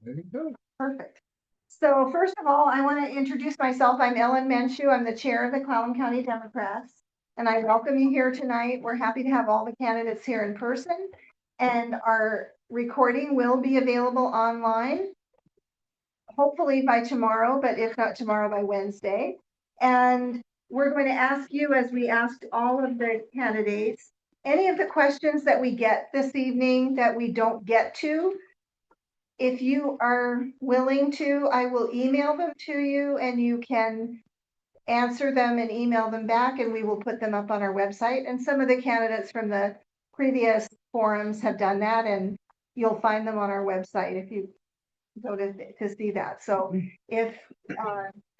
There you go. Perfect. So first of all, I want to introduce myself. I'm Ellen Menchu. I'm the chair of the Clallam County Democrats, and I welcome you here tonight. We're happy to have all the candidates here in person, and our recording will be available online, hopefully by tomorrow, but if not tomorrow, by Wednesday. And we're going to ask you, as we asked all of the candidates, any of the questions that we get this evening that we don't get to, if you are willing to, I will email them to you and you can answer them and email them back, and we will put them up on our website. And some of the candidates from the previous forums have done that, and you'll find them on our website if you go to see that. So if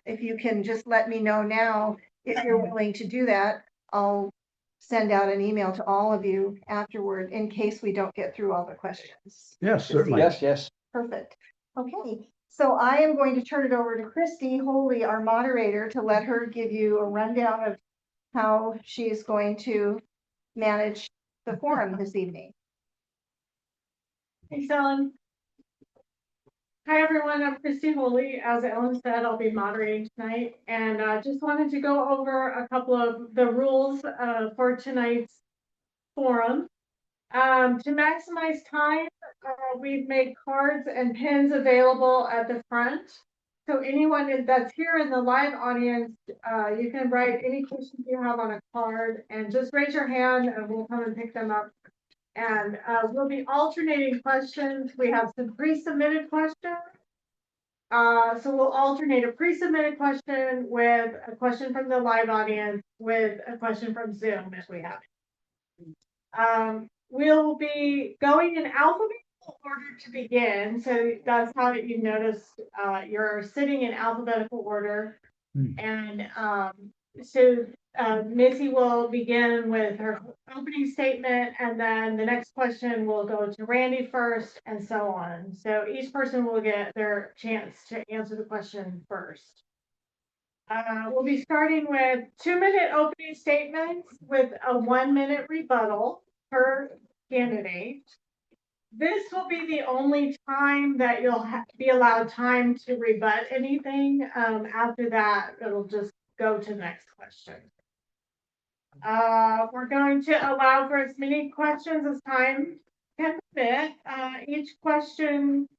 you can just let me know now, if you're willing to do that, I'll send out an email to all of you afterward in case we don't get through all the questions. Yes, certainly. Yes. Perfect. Okay, so I am going to turn it over to Christy Holy, our moderator, to let her give you a rundown of how she's going to manage the forum this evening. Thanks, Ellen. Hi, everyone. I'm Christy Holy. As Ellen said, I'll be moderating tonight, and just wanted to go over a couple of the rules for tonight's forum. To maximize time, we've made cards and pins available at the front. So anyone that's here in the live audience, you can write any questions you have on a card and just raise your hand and we'll come and pick them up. And we'll be alternating questions. We have some pre-submitted questions. So we'll alternate a pre-submitted question with a question from the live audience with a question from Zoom if we have it. We'll be going in alphabetical order to begin. So that's how you notice you're sitting in alphabetical order. And so Missy will begin with her opening statement, and then the next question will go to Randy first, and so on. So each person will get their chance to answer the question first. We'll be starting with 2-minute opening statements with a 1-minute rebuttal per candidate. This will be the only time that you'll be allowed time to rebut anything. After that, it'll just go to the next question. We're going to allow for as many questions as time can fit. Each question,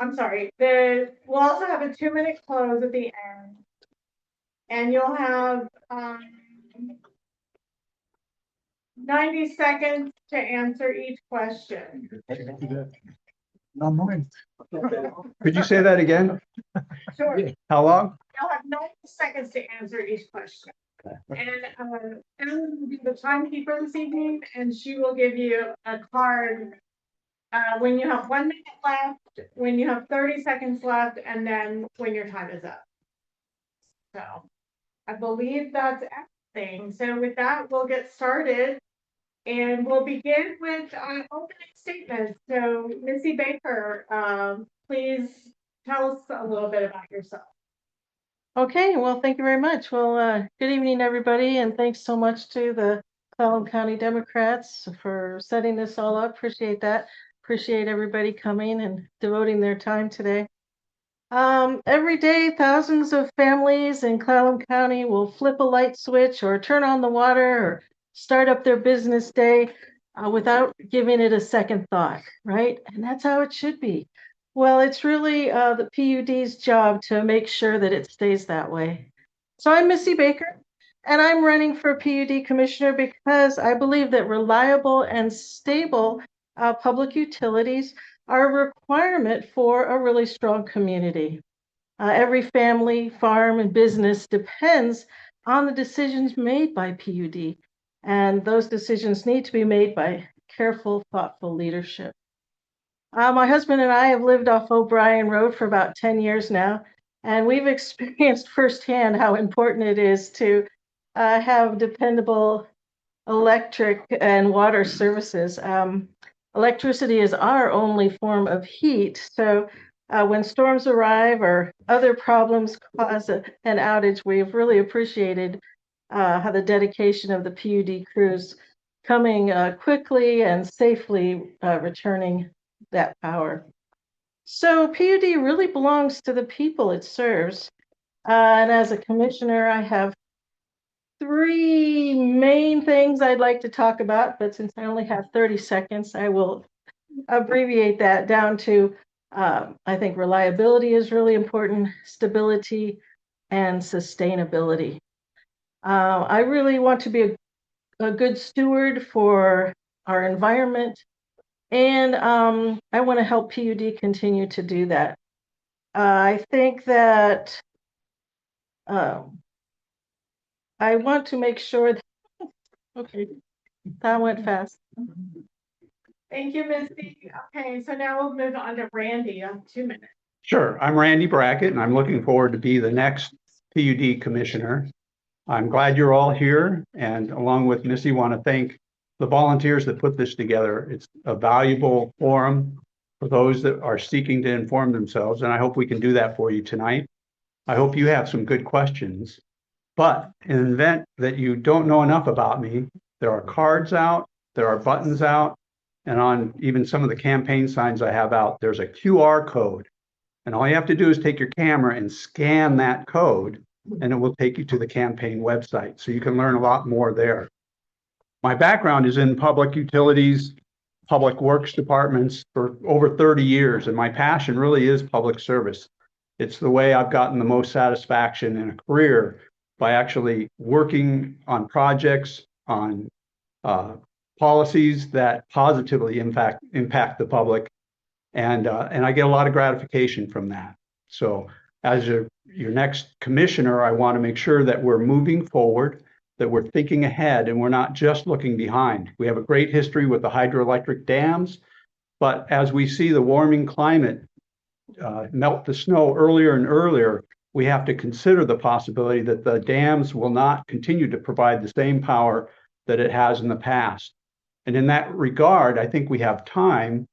we'll also have a 2-minute close at the end. And you'll have 90 seconds to answer each question. Not mine. Could you say that again? Sure. How long? You'll have 90 seconds to answer each question. And Ellen will be the timekeeper this evening, and she will give you a card when you have 1 minute left, when you have 30 seconds left, and then when your time is up. So I believe that's everything. So with that, we'll get started. And we'll begin with opening statements. So Missi Baker, please tell us a little bit about yourself. Okay, well, thank you very much. Well, good evening, everybody, and thanks so much to the Clallam County Democrats for setting this all up. Appreciate that. Appreciate everybody coming and devoting their time today. Every day, thousands of families in Clallam County will flip a light switch or turn on the water or start up their business day without giving it a second thought, right? And that's how it should be. Well, it's really the PUD's job to make sure that it stays that way. So I'm Missi Baker, and I'm running for PUD Commissioner because I believe that reliable and stable public utilities are a requirement for a really strong community. Every family, farm, and business depends on the decisions made by PUD, and those decisions need to be made by careful, thoughtful leadership. My husband and I have lived off O'Brien Road for about 10 years now, and we've experienced firsthand how important it is to have dependable electric and water services. Electricity is our only form of heat, so when storms arrive or other problems cause an outage, we've really appreciated how the dedication of the PUD crews coming quickly and safely returning that power. So PUD really belongs to the people it serves. And as a commissioner, I have three main things I'd like to talk about, but since I only have 30 seconds, I will abbreviate that down to, I think reliability is really important, stability, and sustainability. I really want to be a good steward for our environment, and I want to help PUD continue to do that. I think that I want to make sure that, okay, that went fast. Thank you, Missi. Okay, so now we'll move on to Randy on 2 minutes. Sure. I'm Randy Brackett, and I'm looking forward to be the next PUD commissioner. I'm glad you're all here, and along with Missy, want to thank the volunteers that put this together. It's a valuable forum for those that are seeking to inform themselves, and I hope we can do that for you tonight. I hope you have some good questions. But in the event that you don't know enough about me, there are cards out, there are buttons out, and on even some of the campaign signs I have out, there's a QR code. And all you have to do is take your camera and scan that code, and it will take you to the campaign website. So you can learn a lot more there. My background is in public utilities, public works departments for over 30 years, and my passion really is public service. It's the way I've gotten the most satisfaction in a career, by actually working on projects, on policies that positively impact the public. And I get a lot of gratification from that. So as your next commissioner, I want to make sure that we're moving forward, that we're thinking ahead, and we're not just looking behind. We have a great history with the hydroelectric dams, but as we see the warming climate melt the snow earlier and earlier, we have to consider the possibility that the dams will not continue to provide the same power that it has in the past. And in that regard, I think we have time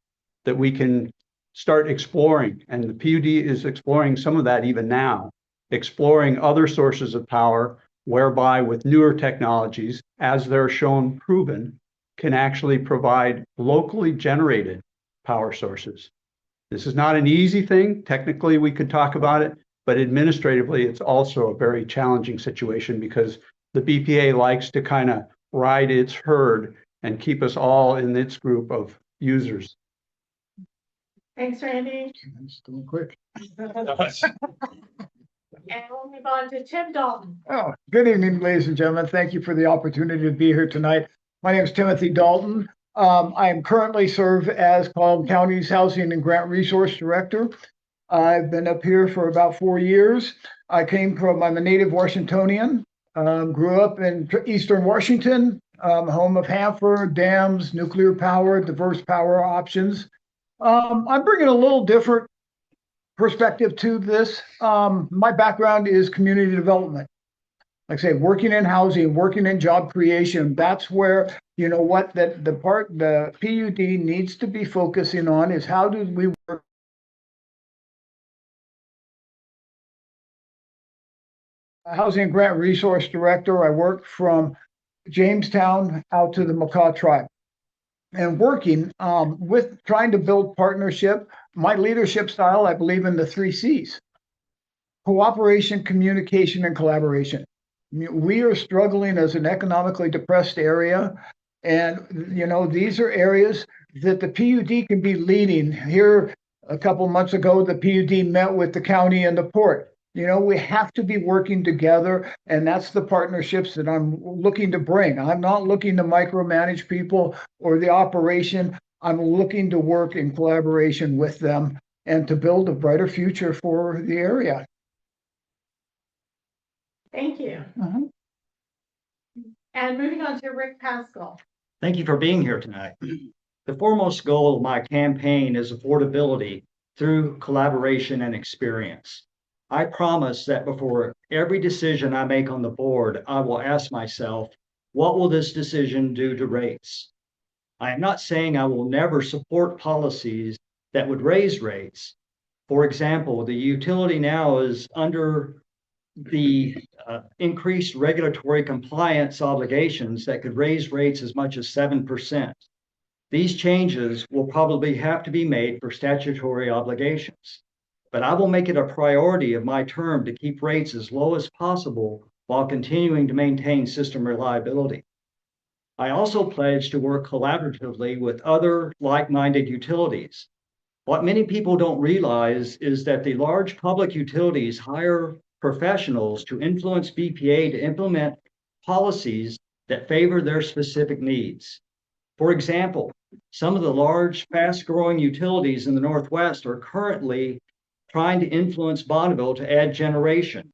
that we can start exploring, and the PUD is exploring some of that even now, exploring other sources of power whereby with newer technologies, as they're shown proven, can actually provide locally generated power sources. This is not an easy thing. Technically, we could talk about it, but administratively, it's also a very challenging situation because the BPA likes to kind of ride its herd and keep us all in its group of users. Thanks, Randy. That's still quick. And we'll move on to Tim Dalton. Oh, good evening, ladies and gentlemen. Thank you for the opportunity to be here tonight. My name is Timothy Dalton. I am currently serve as Clallam County's Housing and Grant Resource Director. I've been up here for about 4 years. I'm a native Washingtonian, grew up in Eastern Washington, home of Hanford, dams, nuclear power, diverse power options. I'm bringing a little different perspective to this. My background is community development. Like I say, working in housing, working in job creation. That's where, you know what, that the PUD needs to be focusing on is how do we work. Housing and Grant Resource Director. I work from Jamestown out to the Makah tribe and working with trying to build partnership. My leadership style, I believe in the 3 C's: cooperation, communication, and collaboration. We are struggling as an economically depressed area. And, you know, these are areas that the PUD can be leading. Here, a couple months ago, the PUD met with the county and the port. You know, we have to be working together, and that's the partnerships that I'm looking to bring. I'm not looking to micromanage people or the operation. I'm looking to work in collaboration with them and to build a brighter future for the area. Thank you. And moving on to Rick Paschall. Thank you for being here tonight. The foremost goal of my campaign is affordability through collaboration and experience. I promise that before every decision I make on the board, I will ask myself, what will this decision do to rates? I am not saying I will never support policies that would raise rates. For example, the utility now is under the increased regulatory compliance obligations that could raise rates as much as 7%. These changes will probably have to be made for statutory obligations, but I will make it a priority of my term to keep rates as low as possible while continuing to maintain system reliability. I also pledge to work collaboratively with other like-minded utilities. What many people don't realize is that the large public utilities hire professionals to influence BPA to implement policies that favor their specific needs. For example, some of the large, fast-growing utilities in the Northwest are currently trying to influence Bonneville to add generation.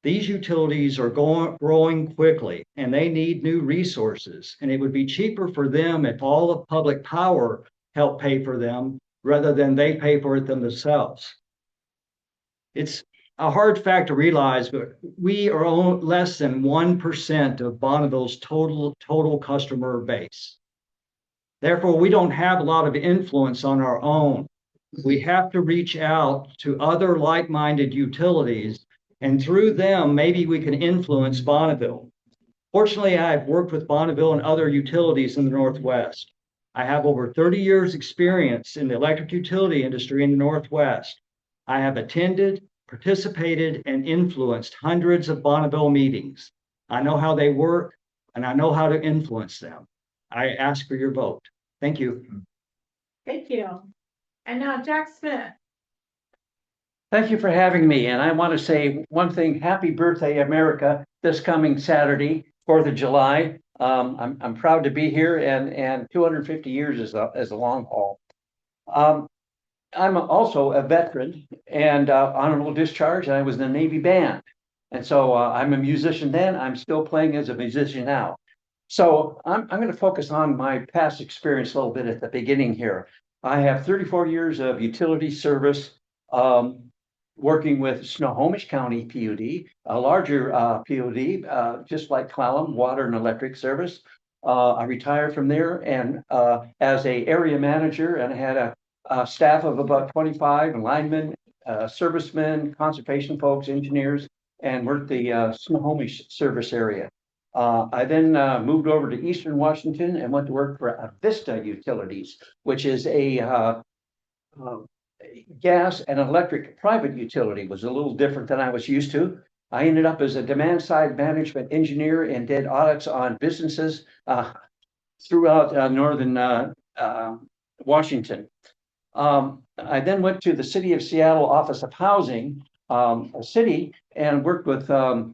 These utilities are growing quickly and they need new resources, and it would be cheaper for them if all of public power helped pay for them rather than they pay for it themselves. It's a hard fact to realize, but we are less than 1% of Bonneville's total customer base. Therefore, we don't have a lot of influence on our own. We have to reach out to other like-minded utilities, and through them, maybe we can influence Bonneville. Fortunately, I've worked with Bonneville and other utilities in the Northwest. I have over 30 years experience in the electric utility industry in the Northwest. I have attended, participated, and influenced hundreds of Bonneville meetings. I know how they work, and I know how to influence them. I ask for your vote. Thank you. Thank you. And now Jack Smith. Thank you for having me. And I want to say one thing, happy birthday, America, this coming Saturday, 4th of July. I'm proud to be here, and 250 years is a long haul. I'm also a veteran and honorable discharge, and I was in the Navy band. And so I'm a musician then, I'm still playing as a musician now. So I'm going to focus on my past experience a little bit at the beginning here. I have 34 years of utility service, working with Snohomish County PUD, a larger PUD, just like Clallam, water and electric service. I retired from there and as a area manager, and I had a staff of about 25 linemen, servicemen, conservation folks, engineers, and worked the Snohomish service area. I then moved over to Eastern Washington and went to work for Vista Utilities, which is a gas and electric private utility. Was a little different than I was used to. I ended up as a demand side management engineer and did audits on businesses throughout northern Washington. I then went to the City of Seattle Office of Housing, a city, and worked with the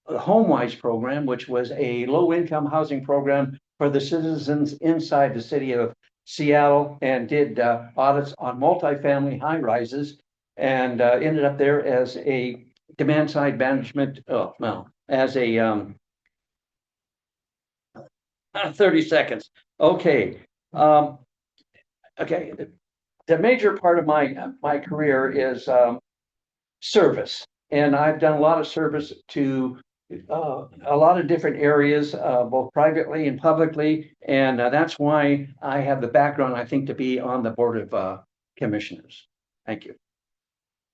HomeWise program, which was a low-income housing program for the citizens inside the city of Seattle, and did audits on multifamily high rises, and ended up there as a demand side management. As a 30 seconds. Okay. Okay. The major part of my career is service, and I've done a lot of service to a lot of different areas, both privately and publicly, and that's why I have the background, I think, to be on the Board of Commissioners. Thank you.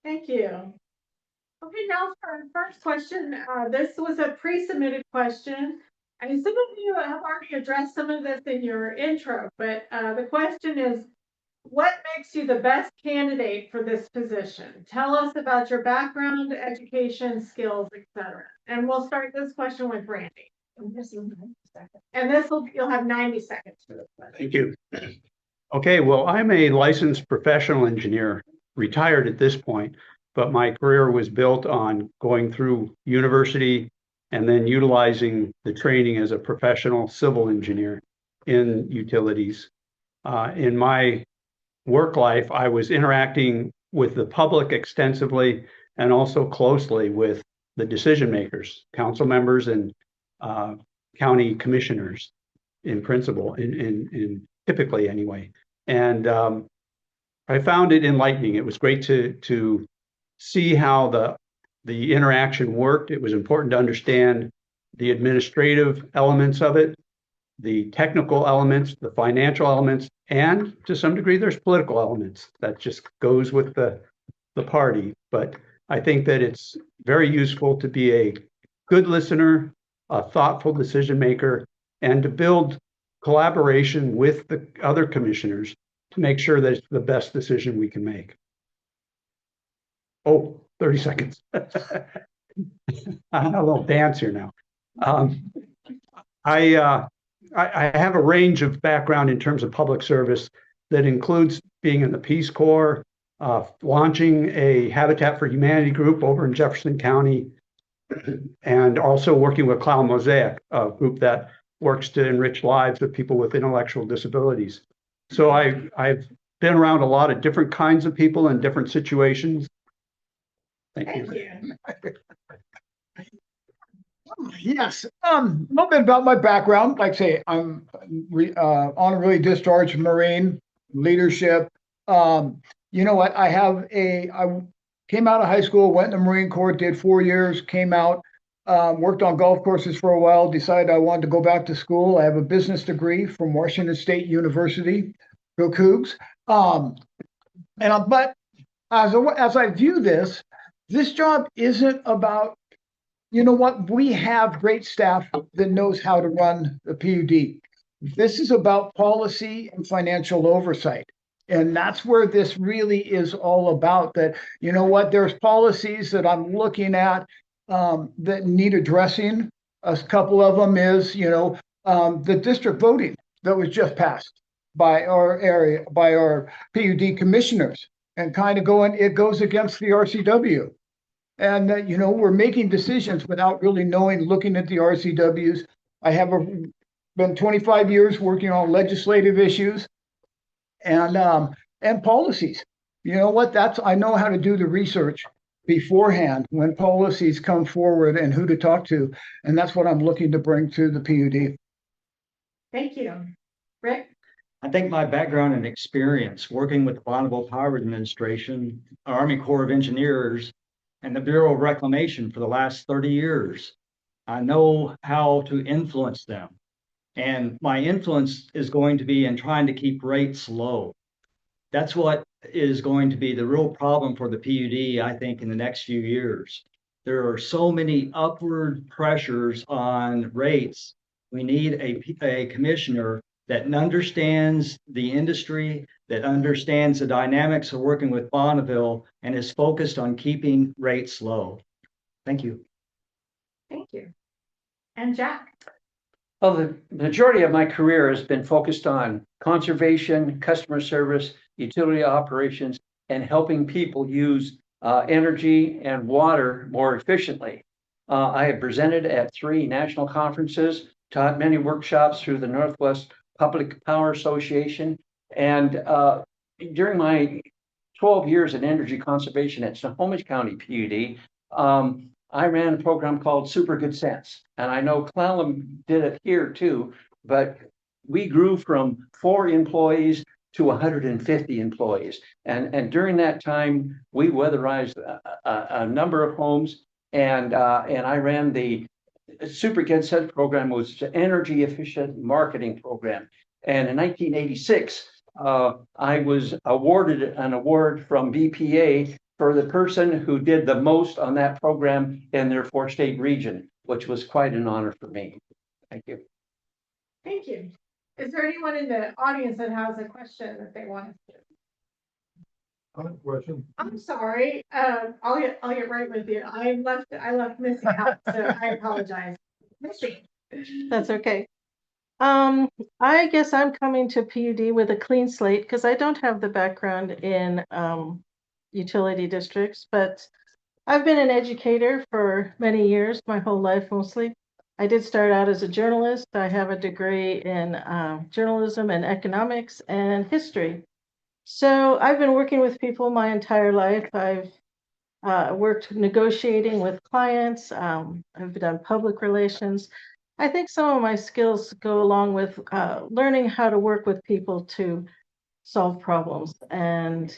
Thank you. Okay, now for our first question. This was a pre-submitted question. And some of you have already addressed some of this in your intro, but the question is, what makes you the best candidate for this position? Tell us about your background, education, skills, etc. And we'll start this question with Randy. And you'll have 90 seconds for this question. Thank you. Okay, well, I'm a licensed professional engineer, retired at this point, but my career was built on going through university and then utilizing the training as a professional civil engineer in utilities. In my work life, I was interacting with the public extensively and also closely with the decision makers, council members, and county commissioners in principle, in typically anyway. And I found it enlightening. It was great to see how the interaction worked. It was important to understand the administrative elements of it, the technical elements, the financial elements, and to some degree, there's political elements that just goes with the party. But I think that it's very useful to be a good listener, a thoughtful decision maker, and to build collaboration with the other commissioners to make sure that it's the best decision we can make. Oh, 30 seconds. I have a little dance here now. I have a range of background in terms of public service that includes being in the Peace Corps, launching a Habitat for Humanity group over in Jefferson County, and also working with Clallam Mosaic, a group that works to enrich lives of people with intellectual disabilities. So I've been around a lot of different kinds of people in different situations. Thank you. Yes, a little bit about my background. Like I say, I'm honorably discharged Marine leadership. You know what? I came out of high school, went in the Marine Corps, did 4 years, came out, worked on golf courses for a while, decided I wanted to go back to school. I have a business degree from Washington State University, go Cougs. But as I view this job isn't about, you know what, we have great staff that knows how to run the PUD. This is about policy and financial oversight. And that's where this really is all about. That, you know what, there's policies that I'm looking at that need addressing. A couple of them is, the district voting that was just passed by our PUD commissioners, and kind of it goes against the RCW. And, we're making decisions without really looking at the RCWs. I have been 25 years working on legislative issues and policies. You know what? I know how to do the research beforehand when policies come forward and who to talk to. And that's what I'm looking to bring to the PUD. Thank you. Rick? I think my background and experience working with the Bonneville Power Administration, Army Corps of Engineers, and the Bureau of Reclamation for the last 30 years. I know how to influence them. And my influence is going to be in trying to keep rates low. That's what is going to be the real problem for the PUD, I think, in the next few years. There are so many upward pressures on rates. We need a commissioner that understands the industry, that understands the dynamics of working with Bonneville, and is focused on keeping rates low. Thank you. Thank you. And Jack? Well, the majority of my career has been focused on conservation, customer service, utility operations, and helping people use energy and water more efficiently. I have presented at 3 national conferences, taught many workshops through the Northwest Public Power Association, and during my 12 years in energy conservation at Snohomish County PUD, I ran a program called Super Good Sense, and I know Clallam did it here too, but we grew from 4 employees to 150 employees. And during that time, we weatherized a number of homes, and I ran the Super Good Sense program, was an energy efficient marketing program. And in 1986, I was awarded an award from BPA for the person who did the most on that program in their 4-state region, which was quite an honor for me. Thank you. Thank you. Is there anyone in the audience that has a question that they want to? I have a question. I'm sorry. I'll get right with you. I left Missy out, so I apologize. Missy. That's okay. I guess I'm coming to PUD with a clean slate because I don't have the background in utility districts, but I've been an educator for many years, my whole life mostly. I did start out as a journalist. I have a degree in journalism and economics and history. So I've been working with people my entire life. I've worked negotiating with clients. I've done public relations. I think some of my skills go along with learning how to work with people to solve problems and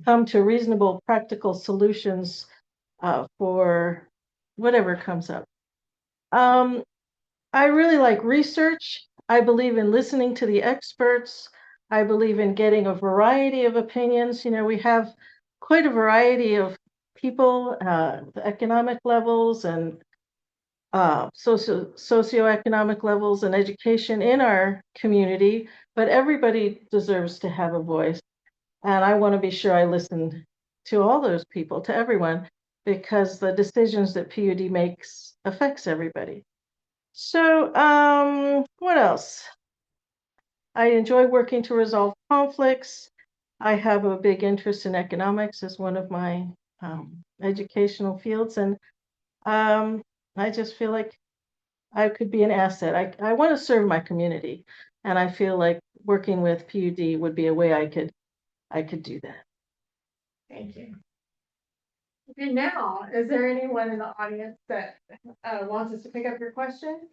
come to reasonable, practical solutions for whatever comes up. I really like research. I believe in listening to the experts. I believe in getting a variety of opinions. We have quite a variety of people, the economic levels and socioeconomic levels and education in our community, but everybody deserves to have a voice. And I want to be sure I listen to all those people, to everyone, because the decisions that PUD makes affects everybody. So, what else? I enjoy working to resolve conflicts. I have a big interest in economics as one of my educational fields, and I just feel like I could be an asset. I want to serve my community, and I feel like working with PUD would be a way I could do that. Thank you. Okay, now, is there anyone in the audience that wants us to pick up your question?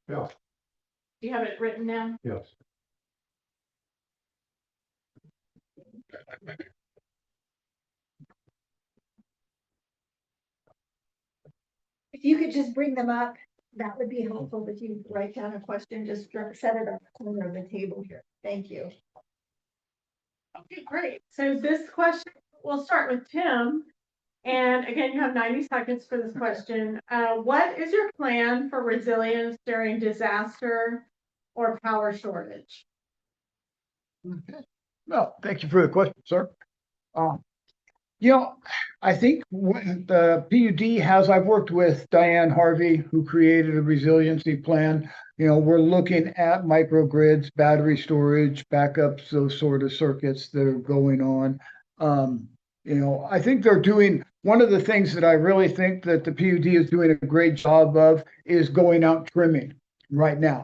Yeah. Do you have it written down? Yes. If you could just bring them up, that would be helpful, if you write down a question, just set it on the corner of the table here. Thank you. Okay, great. So this question, we'll start with Tim. And again, you have 90 seconds for this question. What is your plan for resilience during disaster or power shortage? Well, thank you for the question, sir. I think what the PUD has, I've worked with Diane Harvey, who created a resiliency plan. We're looking at microgrids, battery storage, backups, those sort of circuits that are going on. I think they're doing, one of the things that I really think that the PUD is doing a great job of is going out trimming right now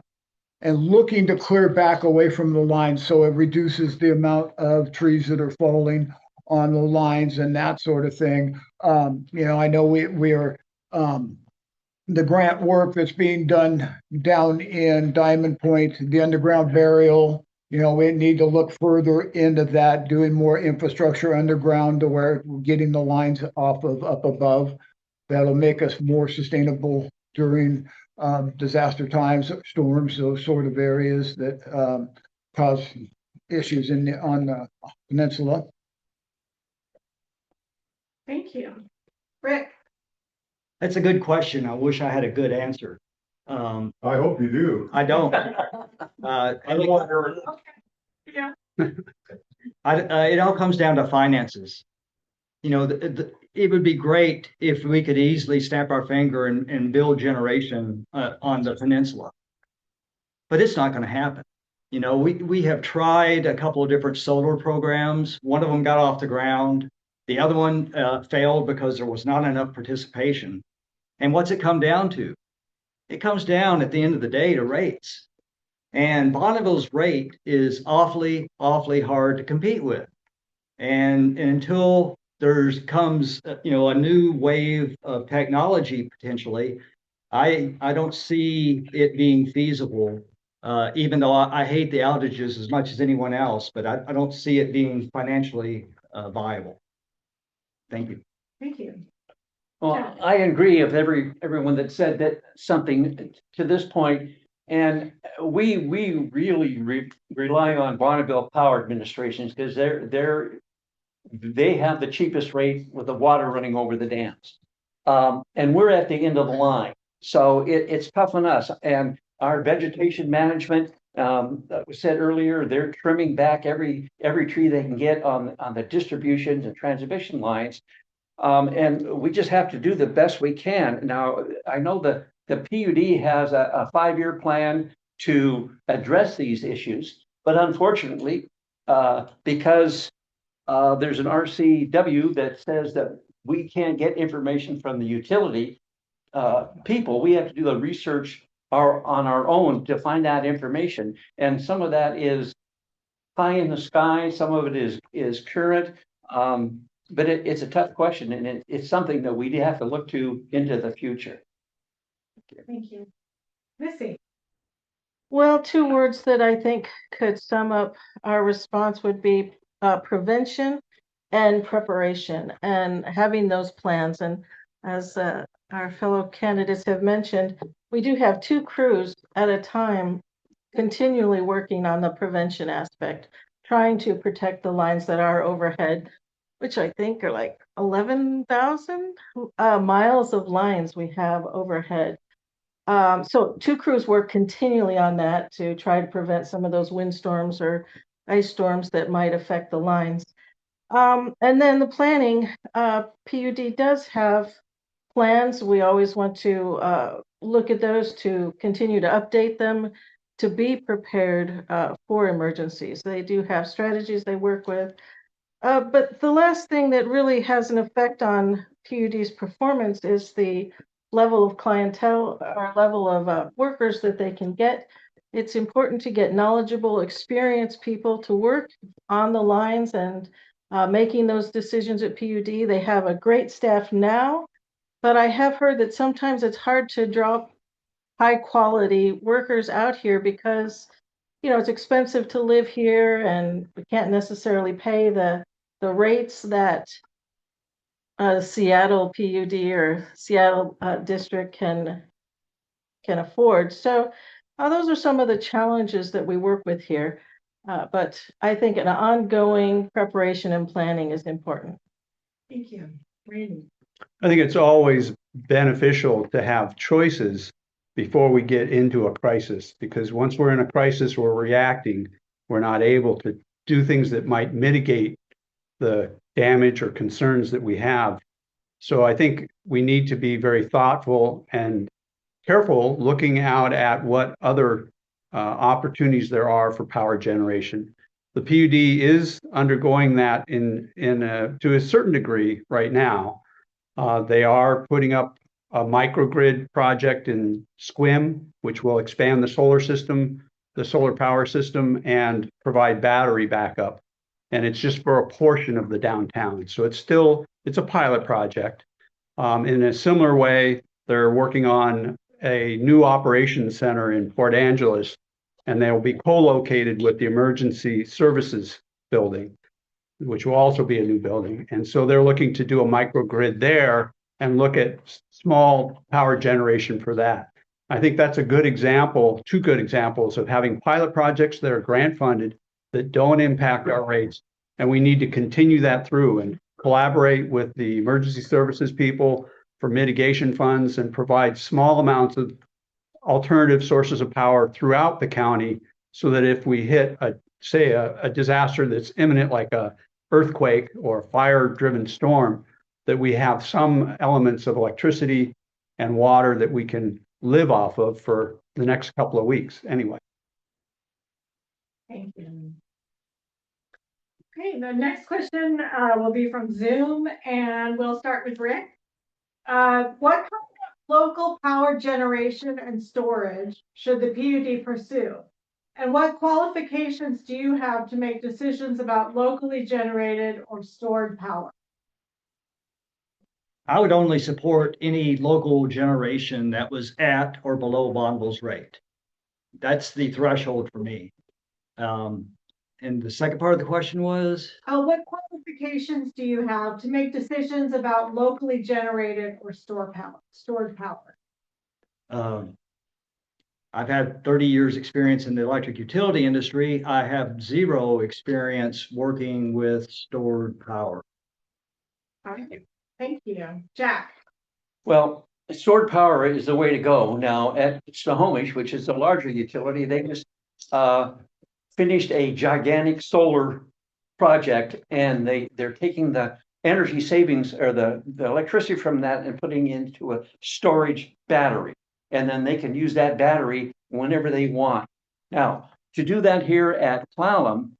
and looking to clear back away from the lines so it reduces the amount of trees that are falling on the lines and that sort of thing. I know we are the grant work that's being done down in Diamond Point, the underground burial. We need to look further into that, doing more infrastructure underground to where we're getting the lines off of up above. That'll make us more sustainable during disaster times, storms, those sort of areas that cause issues on the peninsula. Thank you. Rick? That's a good question. I wish I had a good answer. I hope you do. I don't. Yeah. It all comes down to finances. It would be great if we could easily snap our finger and build generation on the peninsula, but it's not going to happen. We have tried a couple of different solar programs. One of them got off the ground. The other one failed because there was not enough participation. And what's it come down to? It comes down at the end of the day to rates. And Bonneville's rate is awfully, awfully hard to compete with. And until there comes, a new wave of technology potentially, I don't see it being feasible. Even though I hate the outages as much as anyone else, but I don't see it being financially viable. Thank you. Thank you. Well, I agree with everyone that said that something to this point. And we really rely on Bonneville Power Administrations because they have the cheapest rate with the water running over the dams. And we're at the end of the line. So it's tough on us. And our vegetation management, that was said earlier, they're trimming back every tree they can get on the distributions and transmission lines. And we just have to do the best we can. Now, I know the PUD has a 5-year plan to address these issues, but unfortunately, because there's an RCW that says that we can't get information from the utility people, we have to do the research on our own to find that information. And some of that is pie in the sky, some of it is current. But it's a tough question, and it's something that we have to look to into the future. Thank you. Missi? Well, 2 words that I think could sum up our response would be prevention and preparation, and having those plans. And as our fellow candidates have mentioned, we do have 2 crews at a time continually working on the prevention aspect, trying to protect the lines that are overhead, which I think are like 11,000 miles of lines we have overhead. So two crews work continually on that to try to prevent some of those windstorms or ice storms that might affect the lines. And then the planning, PUD does have plans. We always want to look at those to continue to update them to be prepared for emergencies. They do have strategies they work with. But the last thing that really has an effect on PUD's performance is the level of clientele or level of workers that they can get. It's important to get knowledgeable, experienced people to work on the lines and making those decisions at PUD. They have a great staff now, but I have heard that sometimes it's hard to draw high quality workers out here because, it's expensive to live here and we can't necessarily pay the rates that Seattle PUD or Seattle district can afford. So those are some of the challenges that we work with here. But I think an ongoing preparation and planning is important. Thank you. Randy. I think it's always beneficial to have choices before we get into a crisis, because once we're in a crisis, we're reacting. We're not able to do things that might mitigate the damage or concerns that we have. So I think we need to be very thoughtful and careful looking out at what other opportunities there are for power generation. The PUD is undergoing that to a certain degree right now. They are putting up a microgrid project in Squim, which will expand the solar power system, and provide battery backup. And it's just for a portion of the downtown. So it's a pilot project. In a similar way, they're working on a new operations center in Port Angeles, and they will be co-located with the emergency services building, which will also be a new building. And so they're looking to do a microgrid there and look at small power generation for that. I think that's a good example, two good examples of having pilot projects that are grant funded that don't impact our rates. And we need to continue that through and collaborate with the emergency services people for mitigation funds and provide small amounts of alternative sources of power throughout the county, so that if we hit a disaster that's imminent, like a earthquake or fire driven storm, that we have some elements of electricity and water that we can live off of for the next couple of weeks anyway. Thank you. Okay, the next question will be from Zoom, and we'll start with Rick. What kind of local power generation and storage should the PUD pursue? And what qualifications do you have to make decisions about locally generated or stored power? I would only support any local generation that was at or below Bonneville's rate. That's the threshold for me. And the second part of the question was? What qualifications do you have to make decisions about locally generated or stored power? I've had 30 years experience in the electric utility industry. I have zero experience working with stored power. All right, thank you. Jack. Well, stored power is the way to go. Now at Snohomish, which is a larger utility, they just finished a gigantic solar project, and they're taking the energy savings or the electricity from that and putting into a storage battery. And then they can use that battery whenever they want. Now, to do that here at Clallam,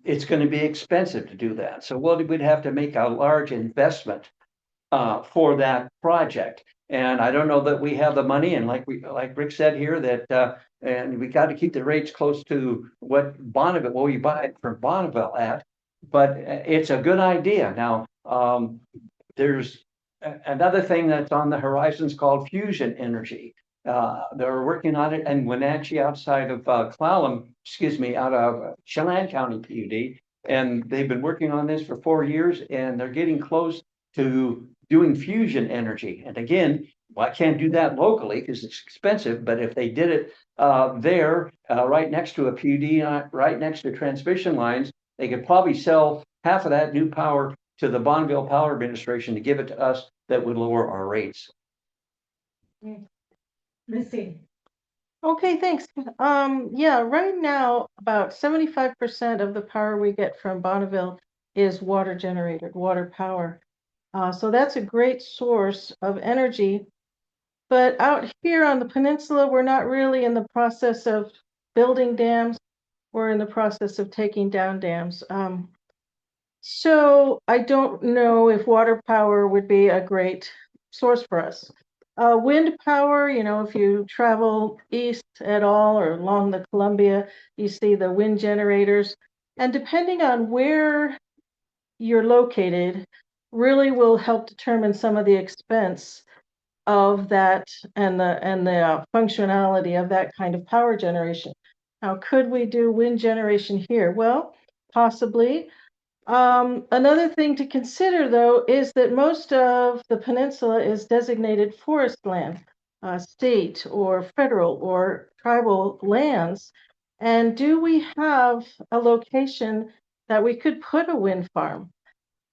it's going to be expensive to do that. So we'd have to make a large investment for that project. And I don't know that we have the money. And like Rick said here, that and we got to keep the rates close to what Bonneville, well, you buy it from Bonneville at. But it's a good idea. Now, there's another thing that's on the horizons called fusion energy. They're working on it in Wenatchee outside of Clallam, out of Chelan County PUD. And they've been working on this for 4 years, and they're getting close to doing fusion energy. And again, well, I can't do that locally because it's expensive, but if they did it there, right next to a PUD, right next to transmission lines, they could probably sell half of that new power to the Bonneville Power Administration to give it to us. That would lower our rates. Missy. Okay, thanks. Yeah, right now, about 75% of the power we get from Bonneville is water generated, water power. So that's a great source of energy. But out here on the peninsula, we're not really in the process of building dams. We're in the process of taking down dams. So I don't know if water power would be a great source for us. Wind power, if you travel east at all or along the Columbia, you see the wind generators. And depending on where you're located, really will help determine some of the expense of that and the functionality of that kind of power generation. Now, could we do wind generation here? Well, possibly. Another thing to consider, though, is that most of the peninsula is designated forest land, state or federal or tribal lands. And do we have a location that we could put a wind farm?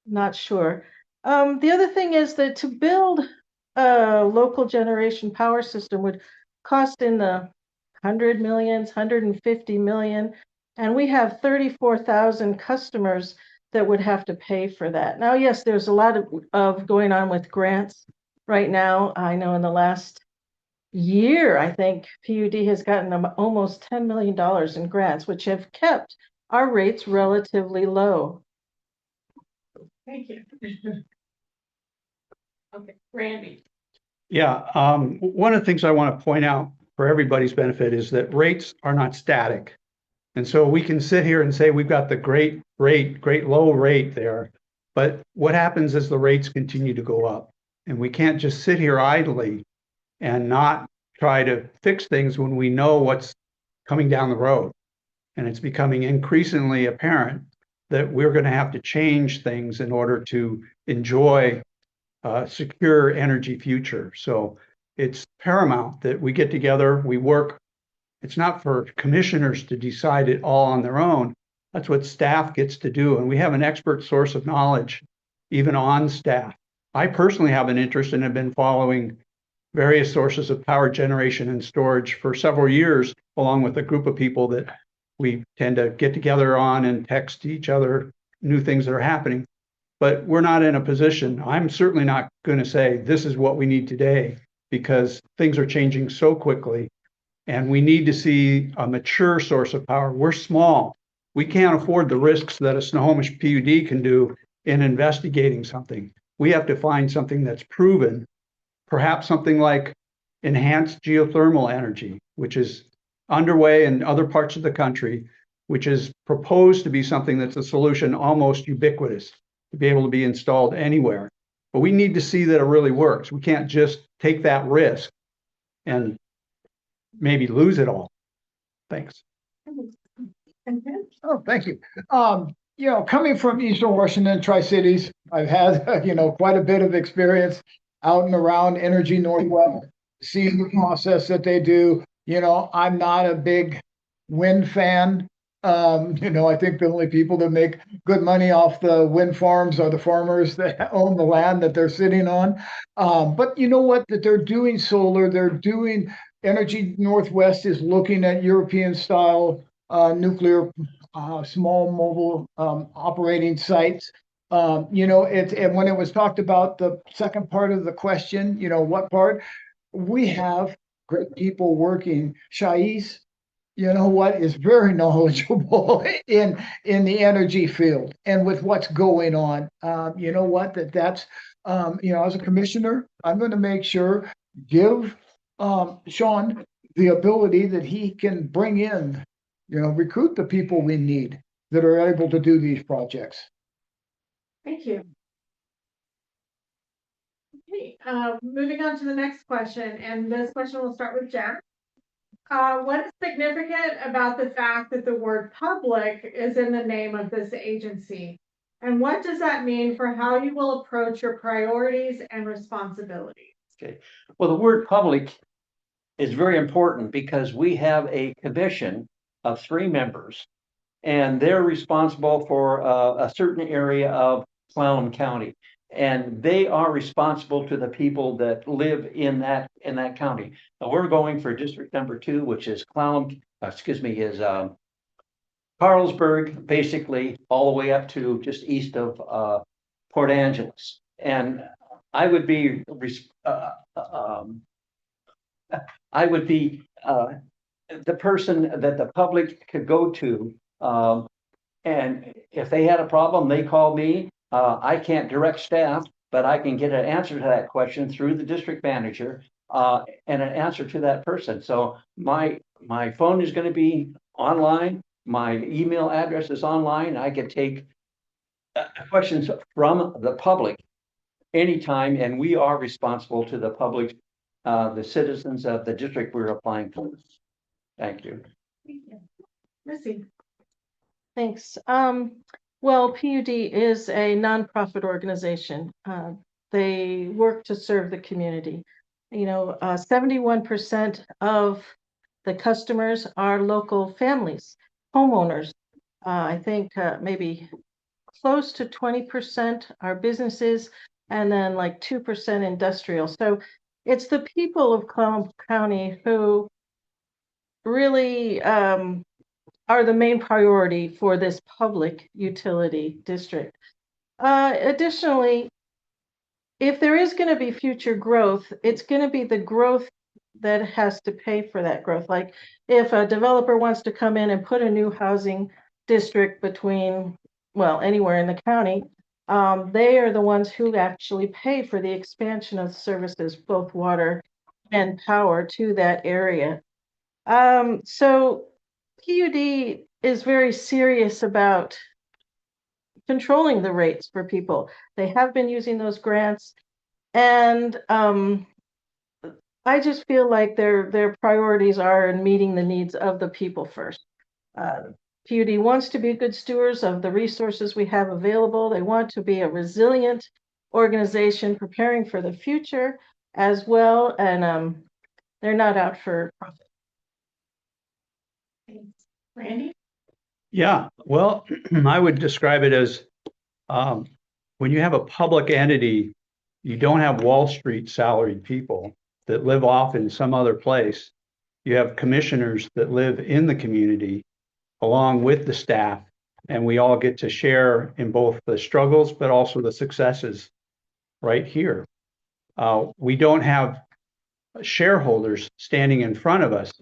Not sure. The other thing is that to build a local generation power system would cost in the 100 millions, 150 million, and we have 34,000 customers that would have to pay for that. Now, yes, there's a lot of going on with grants right now. I know in the last year, I think PUD has gotten almost $10 million in grants, which have kept our rates relatively low. Thank you. Okay, Randy. Yeah, one of the things I want to point out for everybody's benefit is that rates are not static. And so we can sit here and say we've got the great rate, great low rate there. But what happens as the rates continue to go up? And we can't just sit here idly and not try to fix things when we know what's coming down the road. And it's becoming increasingly apparent that we're going to have to change things in order to enjoy a secure energy future. So it's paramount that we get together, we work. It's not for commissioners to decide it all on their own. That's what staff gets to do. And we have an expert source of knowledge, even on staff. I personally have an interest and have been following various sources of power generation and storage for several years, along with a group of people that we tend to get together on and text each other new things that are happening. But we're not in a position, I'm certainly not going to say this is what we need today, because things are changing so quickly. And we need to see a mature source of power. We're small. We can't afford the risks that a Snohomish PUD can do in investigating something. We have to find something that's proven, perhaps something like enhanced geothermal energy, which is underway in other parts of the country, which is proposed to be something that's a solution almost ubiquitous, to be able to be installed anywhere. But we need to see that it really works. We can't just take that risk and maybe lose it all. Thanks. Oh, thank you. Coming from Eastern Washington, Tri-Cities, I've had, quite a bit of experience out and around Energy Northwest, seeing the process that they do. I'm not a big wind fan. I think the only people that make good money off the wind farms are the farmers that own the land that they're sitting on. But you know what? That they're doing solar, they're doing Energy Northwest is looking at European style nuclear small mobile operating sites. And when it was talked about the second part of the question, what part? We have great people working. Shais, is very knowledgeable in the energy field and with what's going on. That's as a commissioner, I'm going to make sure give Sean the ability that he can bring in, recruit the people we need that are able to do these projects. Thank you. Okay, moving on to the next question, and this question will start with Jack. What is significant about the fact that the word public is in the name of this agency? And what does that mean for how you will approach your priorities and responsibilities? Okay. Well, the word public is very important because we have a commission of 3 members, and they're responsible for a certain area of Clallam County. And they are responsible to the people that live in that county. Now, we're going for district number 2, which is Clallam, is Carlsberg, basically all the way up to just east of Port Angeles. And I would be the person that the public could go to. And if they had a problem, they call me. I can't direct staff, but I can get an answer to that question through the district manager, and an answer to that person. So my phone is going to be online. My email address is online. I can take questions from the public anytime, and we are responsible to the public, the citizens of the district we're applying for. Thank you. Missy. Thanks. Well, PUD is a nonprofit organization. They work to serve the community. 71% of the customers are local families, homeowners. I think maybe close to 20% are businesses, and then like 2% industrial. So it's the people of Clallam County who really are the main priority for this public utility district. Additionally, if there is going to be future growth, it's going to be the growth that has to pay for that growth. Like if a developer wants to come in and put a new housing district between, well, anywhere in the county, they are the ones who actually pay for the expansion of services, both water and power, to that area. So PUD is very serious about controlling the rates for people. They have been using those grants, and I just feel like their priorities are in meeting the needs of the people first. PUD wants to be good stewards of the resources we have available. They want to be a resilient organization preparing for the future as well, and they're not out for profit. Thanks. Randy? Yeah, well, I would describe it as when you have a public entity, you don't have Wall Street salaried people that live off in some other place. You have commissioners that live in the community along with the staff, and we all get to share in both the struggles but also the successes right here. We don't have shareholders standing in front of us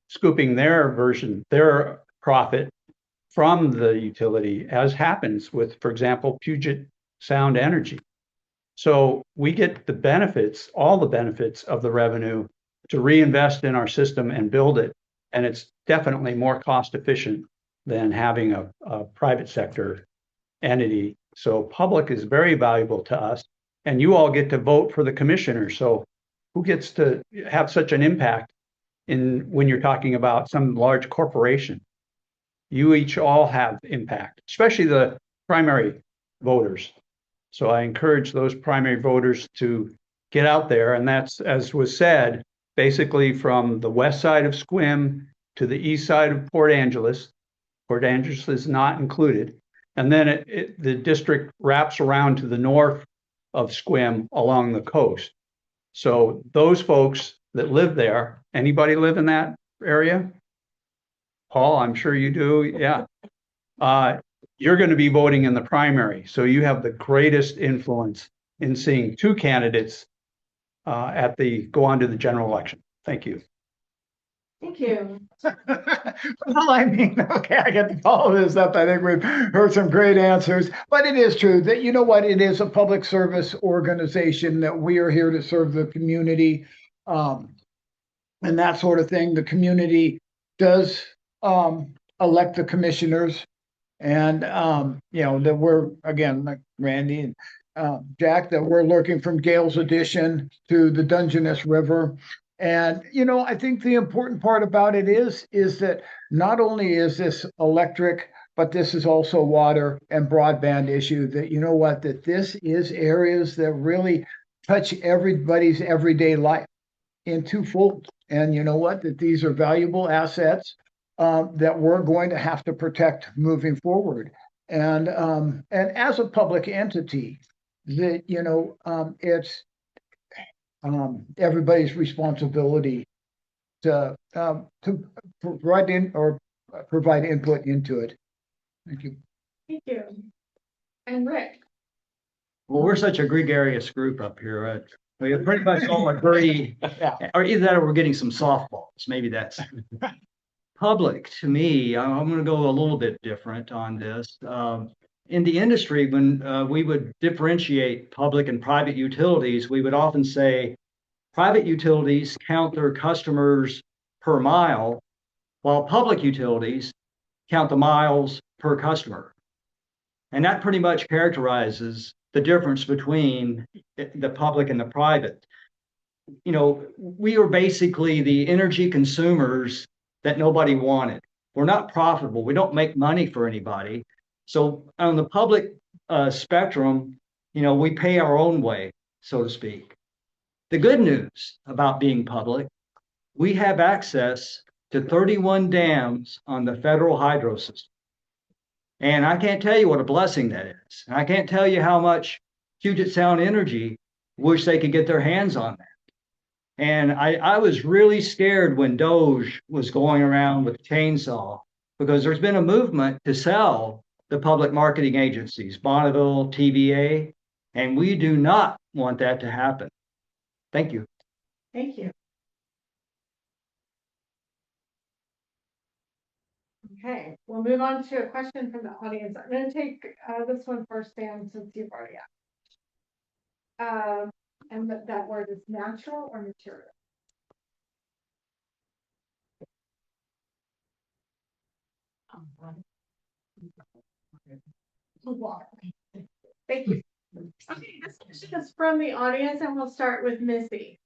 scooping their profit from the utility, as happens with, for example, Puget Sound Energy. So we get the benefits, all the benefits of the revenue, to reinvest in our system and build it. And it's definitely more cost efficient than having a private sector entity. So public is very valuable to us, and you all get to vote for the commissioner. So who gets to have such an impact when you're talking about some large corporation? You each all have impact, especially the primary voters. So I encourage those primary voters to get out there. And that's, as was said, basically from the west side of Sequim to the east side of Port Angeles. Port Angeles is not included. And then the district wraps around to the north of Sequim along the coast. So those folks that live there, anybody live in that area? Paul, I'm sure you do. Yeah. You're going to be voting in the primary. So you have the greatest influence in seeing two candidates go on to the general election. Thank you. Thank you. Well, I mean, okay, I get to follow this up. I think we've heard some great answers, but it is true that, you know what, it is a public service organization, that we are here to serve the community, and that sort of thing. The community does elect the commissioners, and that we're, again, like Randy and Jack, that we're looking from Gale's Addition to the Dungeness River. And, I think the important part about it is that not only is this electric, but this is also water and broadband issue, that, that this is areas that really touch everybody's everyday life in twofold. And that these are valuable assets that we're going to have to protect moving forward. And as a public entity, that, it's everybody's responsibility to provide provide input into it. Thank you. Thank you. And Rick? Well, we're such a gregarious group up here, right? We pretty much all agree, or either that or we're getting some softballs. Maybe that's public to me. I'm going to go a little bit different on this. In the industry, when we would differentiate public and private utilities, we would often say private utilities count their customers per mile, while public utilities count the miles per customer. And that pretty much characterizes the difference between the public and the private. We are basically the energy consumers that nobody wanted. We're not profitable. We don't make money for anybody. So on the public spectrum, we pay our own way, so to speak. The good news about being public, we have access to 31 dams on the federal hydro system. And I can't tell you what a blessing that is. And I can't tell you how much Puget Sound Energy wish they could get their hands on that. And I was really scared when Doge was going around with a chainsaw, because there's been a movement to sell the public marketing agencies, Bonneville, TVA, and we do not want that to happen. Thank you. Thank you. Okay, we'll move on to a question from the audience. I'm going to take this one first, Sam, since you've already asked. And that word is natural or material? Water. Thank you. Okay, this question is from the audience, and we'll start with Missi.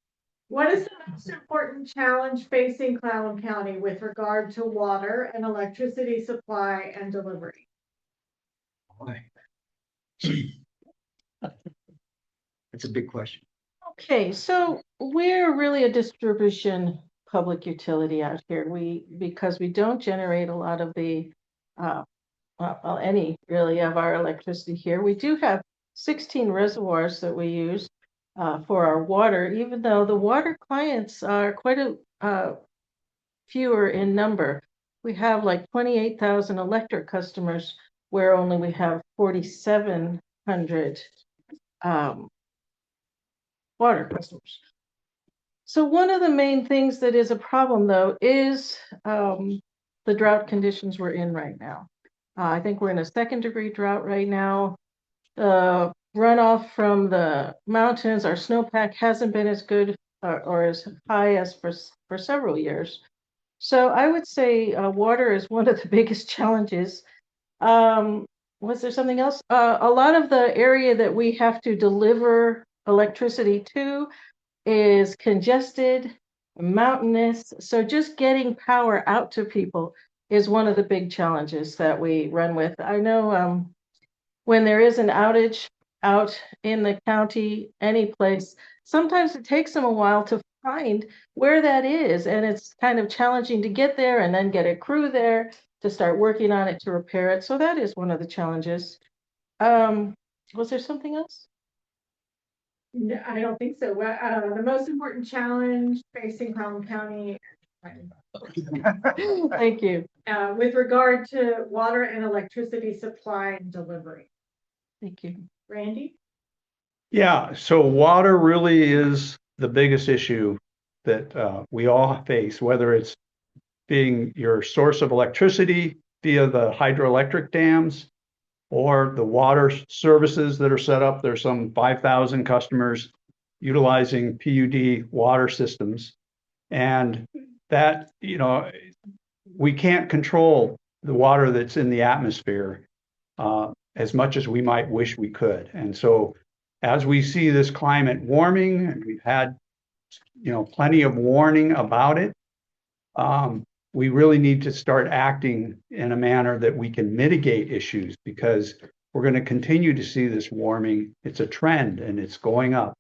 What is the most important challenge facing Clallam County with regard to water and electricity supply and delivery? That's a big question. Okay, so we're really a distribution public utility out here. Because we don't generate a lot of the, any really of our electricity here. We do have 16 reservoirs that we use for our water, even though the water clients are quite a fewer in number. We have like 28,000 electric customers, where only we have 4,700 water customers. So one of the main things that is a problem, though, is the drought conditions we're in right now. I think we're in a 2nd-degree drought right now. The runoff from the mountains, our snowpack hasn't been as good or as high as for several years. So I would say water is one of the biggest challenges. Was there something else? A lot of the area that we have to deliver electricity to is congested, mountainous. So just getting power out to people is one of the big challenges that we run with. I know when there is an outage out in the county, any place, sometimes it takes them a while to find where that is. And it's kind of challenging to get there and then get a crew there to start working on it to repair it. So that is one of the challenges. Was there something else? No, I don't think so. The most important challenge facing Clallam County Thank you. with regard to water and electricity supply and delivery. Thank you. Randy? Yeah, so water really is the biggest issue that we all face, whether it's being your source of electricity via the hydroelectric dams or the water services that are set up. There's some 5,000 customers utilizing PUD water systems. And that, we can't control the water that's in the atmosphere as much as we might wish we could. And so as we see this climate warming, and we've had, plenty of warning about it, we really need to start acting in a manner that we can mitigate issues, because we're going to continue to see this warming. It's a trend and it's going up.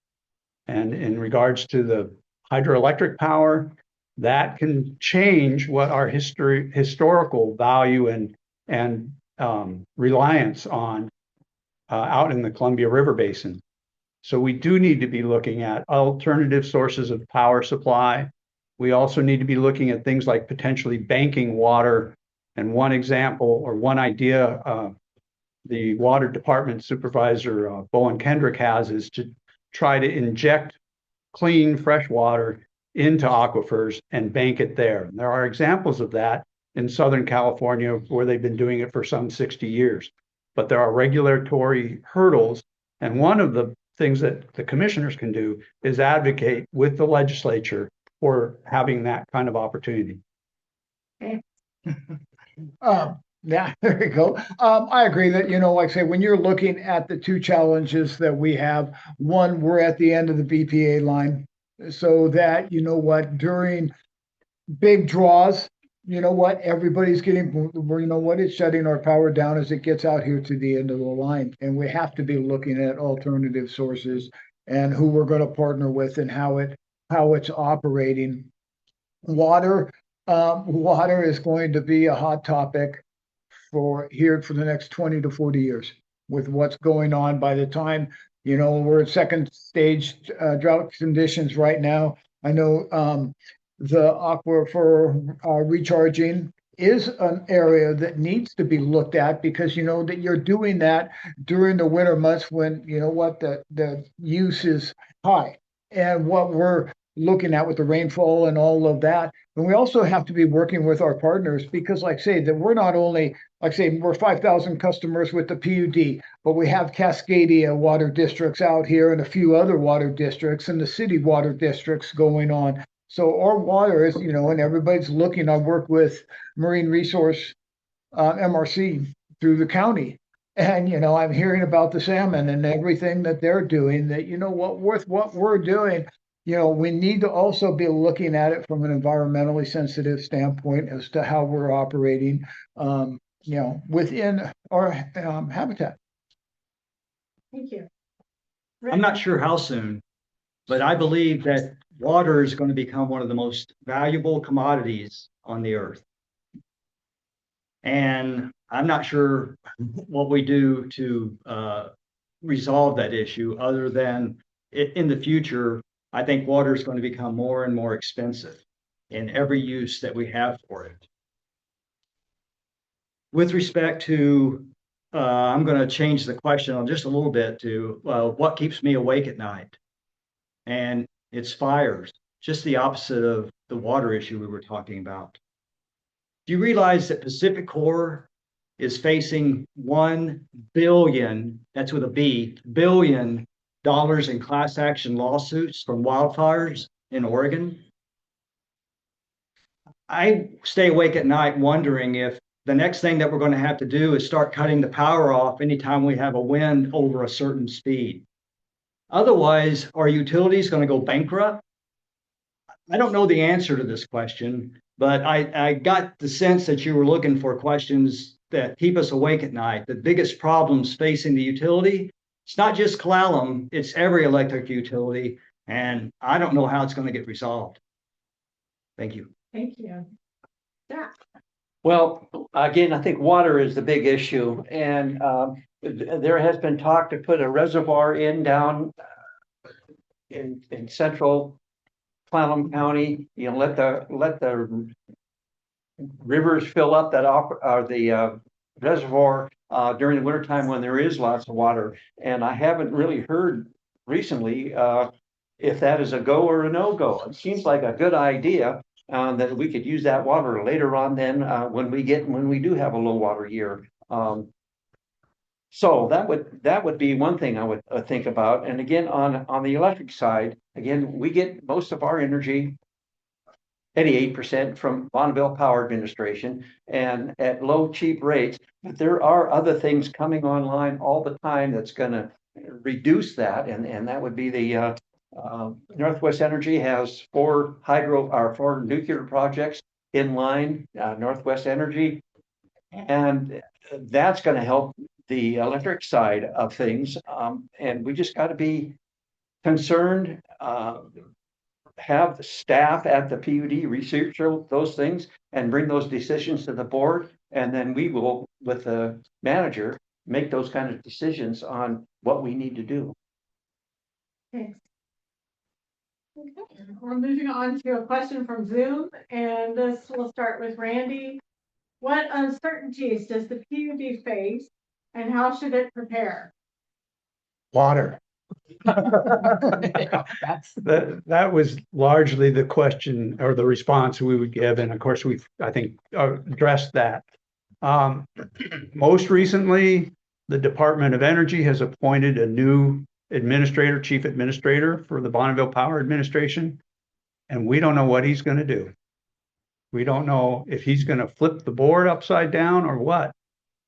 And in regards to the hydroelectric power, that can change what our historical value and reliance on out in the Columbia River Basin. So we do need to be looking at alternative sources of power supply. We also need to be looking at things like potentially banking water. And one example or one idea the water department supervisor, Bowen Kendrick, has is to try to inject clean, fresh water into aquifers and bank it there. And there are examples of that in Southern California where they've been doing it for some 60 years. But there are regulatory hurdles. And one of the things that the commissioners can do is advocate with the legislature for having that kind of opportunity. Yeah, there you go. I agree that, like I say, when you're looking at the two challenges that we have, one, we're at the end of the BPA line. So that, during big draws, everybody's getting, it's shutting our power down as it gets out here to the end of the line. And we have to be looking at alternative sources and who we're going to partner with and how it's operating. Water is going to be a hot topic for the next 20 to 40 years with what's going on. By the time, we're at second stage drought conditions right now. I know the aquifer recharging is an area that needs to be looked at because that you're doing that during the winter months when the use is high. And what we're looking at with the rainfall and all of that. And we also have to be working with our partners because, like I say, that we're not only, like I say, we're 5,000 customers with the PUD, but we have Cascadia water districts out here and a few other water districts and the city water districts going on. So our water is, and everybody's looking. I work with Marine Resource MRC through the county. And, I'm hearing about the salmon and everything that they're doing that, what we're doing, we need to also be looking at it from an environmentally sensitive standpoint as to how we're operating, within our habitat. Thank you. I'm not sure how soon, but I believe that water is going to become one of the most valuable commodities on the earth. And I'm not sure what we do to resolve that issue other than in the future, I think water is going to become more and more expensive in every use that we have for it. With respect to, I'm going to change the question on just a little bit to what keeps me awake at night? And it's fires, just the opposite of the water issue we were talking about. Do you realize that Pacific Core is facing $1 billion, that's with a B, billion dollars in class action lawsuits from wildfires in Oregon? I stay awake at night wondering if the next thing that we're going to have to do is start cutting the power off anytime we have a wind over a certain speed. Otherwise, are utilities going to go bankrupt? I don't know the answer to this question, but I got the sense that you were looking for questions that keep us awake at night. The biggest problems facing the utility, it's not just Clallam, it's every electric utility, and I don't know how it's going to get resolved. Thank you. Thank you. Yeah. Well, again, I think water is the big issue, and there has been talk to put a reservoir in central Clallam County. Let the rivers fill up the reservoir during the wintertime when there is lots of water. And I haven't really heard recently if that is a go or a no-go. It seems like a good idea that we could use that water later on then when we do have a low water year. So that would be one thing I would think about. And again, on the electric side, again, we get most of our energy, 88% from Bonneville Power Administration, and at low, cheap rates. But there are other things coming online all the time that's going to reduce that, and that would be the Northwest Energy has four nuclear projects in line, Northwest Energy, and that's going to help the electric side of things. And we just got to be concerned, have the staff at the PUD research those things and bring those decisions to the board. And then we will, with the manager, make those kind of decisions on what we need to do. Thanks. Okay, we're moving on to a question from Zoom, and this will start with Randy. What uncertainties does the PUD face, and how should it prepare? Water. That was largely the question or the response we would give. And of course, we've, I think, addressed that. Most recently, the Department of Energy has appointed a new administrator, chief administrator for the Bonneville Power Administration. And we don't know what he's going to do. We don't know if he's going to flip the board upside down or what.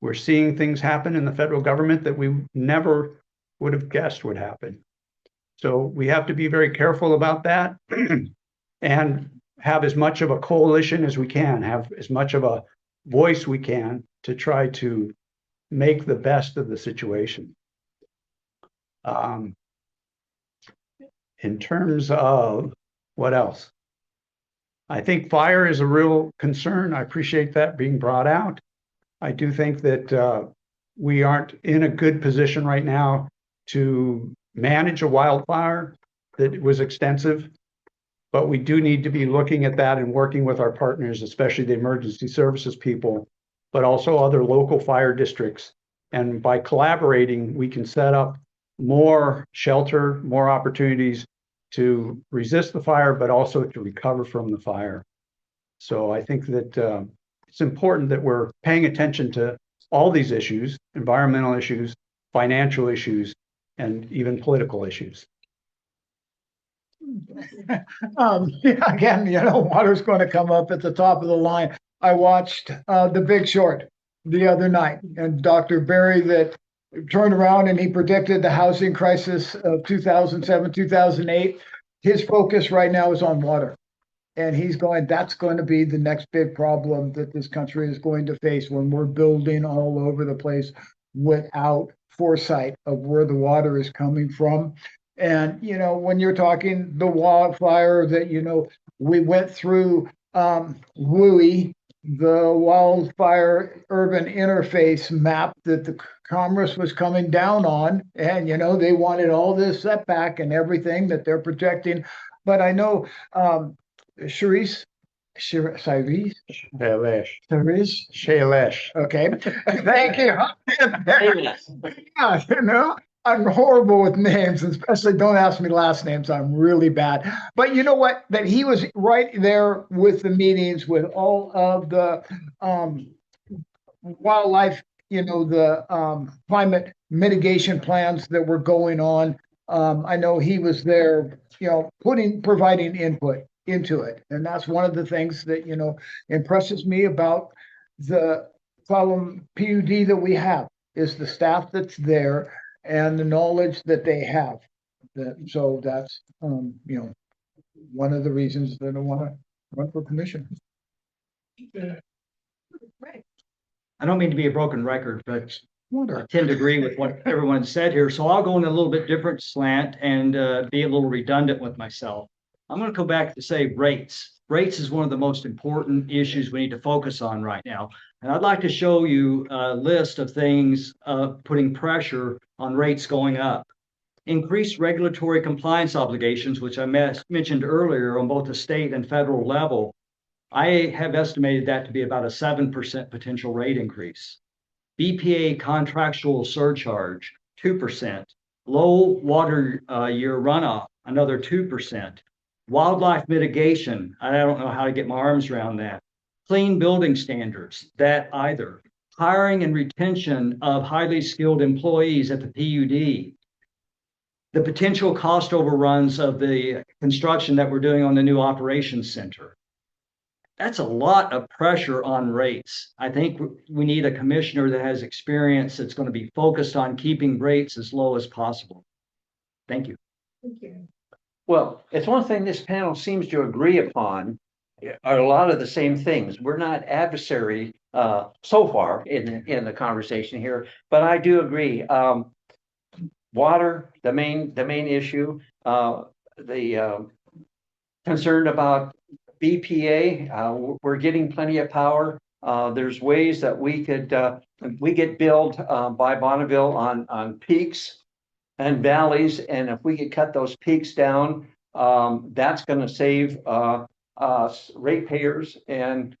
We're seeing things happen in the federal government that we never would have guessed would happen. So we have to be very careful about that and have as much of a coalition as we can, have as much of a voice we can to try to make the best of the situation. In terms of what else? I think fire is a real concern. I appreciate that being brought out. I do think that we aren't in a good position right now to manage a wildfire that was extensive, but we do need to be looking at that and working with our partners, especially the emergency services people, but also other local fire districts. And by collaborating, we can set up more shelter, more opportunities to resist the fire, but also to recover from the fire. So I think that it's important that we're paying attention to all these issues, environmental issues, financial issues, and even political issues. Yeah, again, water's going to come up at the top of the line. I watched The Big Short the other night, and Dr. Berry that turned around and he predicted the housing crisis of 2007, 2008. His focus right now is on water. And he's going, that's going to be the next big problem that this country is going to face when we're building all over the place without foresight of where the water is coming from. And, when you're talking the wildfire that, we went through WUI, the wildfire urban interface map that the Congress was coming down on. And, they wanted all this setback and everything that they're projecting. But I know Sharice, Shailesh. okay, thank you. Yeah, I'm horrible with names, especially don't ask me last names. I'm really bad. But you know what? That he was right there with the meetings with all of the wildlife, the climate mitigation plans that were going on. I know he was there, providing input into it. And that's one of the things that, impresses me about the Clallam PUD that we have is the staff that's there and the knowledge that they have. So that's, one of the reasons that I want to run for commission. Right. I don't mean to be a broken record, but I Water. tend to agree with what everyone said here. So I'll go in a little bit different slant and be a little redundant with myself. I'm going to go back to say rates. Rates is one of the most important issues we need to focus on right now. And I'd like to show you a list of things putting pressure on rates going up. Increased regulatory compliance obligations, which I mentioned earlier on both the state and federal level. I have estimated that to be about a 7% potential rate increase. BPA contractual surcharge, 2%. Low water year runoff, another 2%. Wildlife mitigation, I don't know how to get my arms around that. Clean building standards, that either. Hiring and retention of highly skilled employees at the PUD. The potential cost overruns of the construction that we're doing on the new operations center. That's a lot of pressure on rates. I think we need a commissioner that has experience that's going to be focused on keeping rates as low as possible. Thank you. Thank you. Well, it's one thing this panel seems to agree upon are a lot of the same things. We're not adversary so far in the conversation here, but I do agree. Water, the main issue, the concerned about BPA, we're getting plenty of power. There's ways that we could we get billed by Bonneville on peaks. and valleys. And if we could cut those peaks down, that's going to save us ratepayers and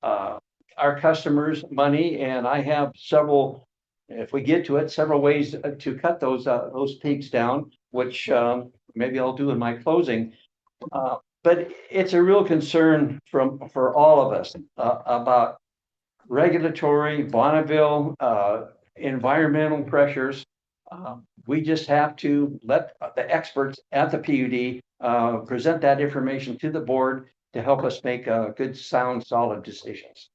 our customers money. And I have several, if we get to it, several ways to cut those peaks down, which maybe I'll do in my closing. But it's a real concern for all of us about regulatory, Bonneville, environmental pressures. We just have to let the experts at the PUD present that information to the board to help us make good, sound, solid decisions.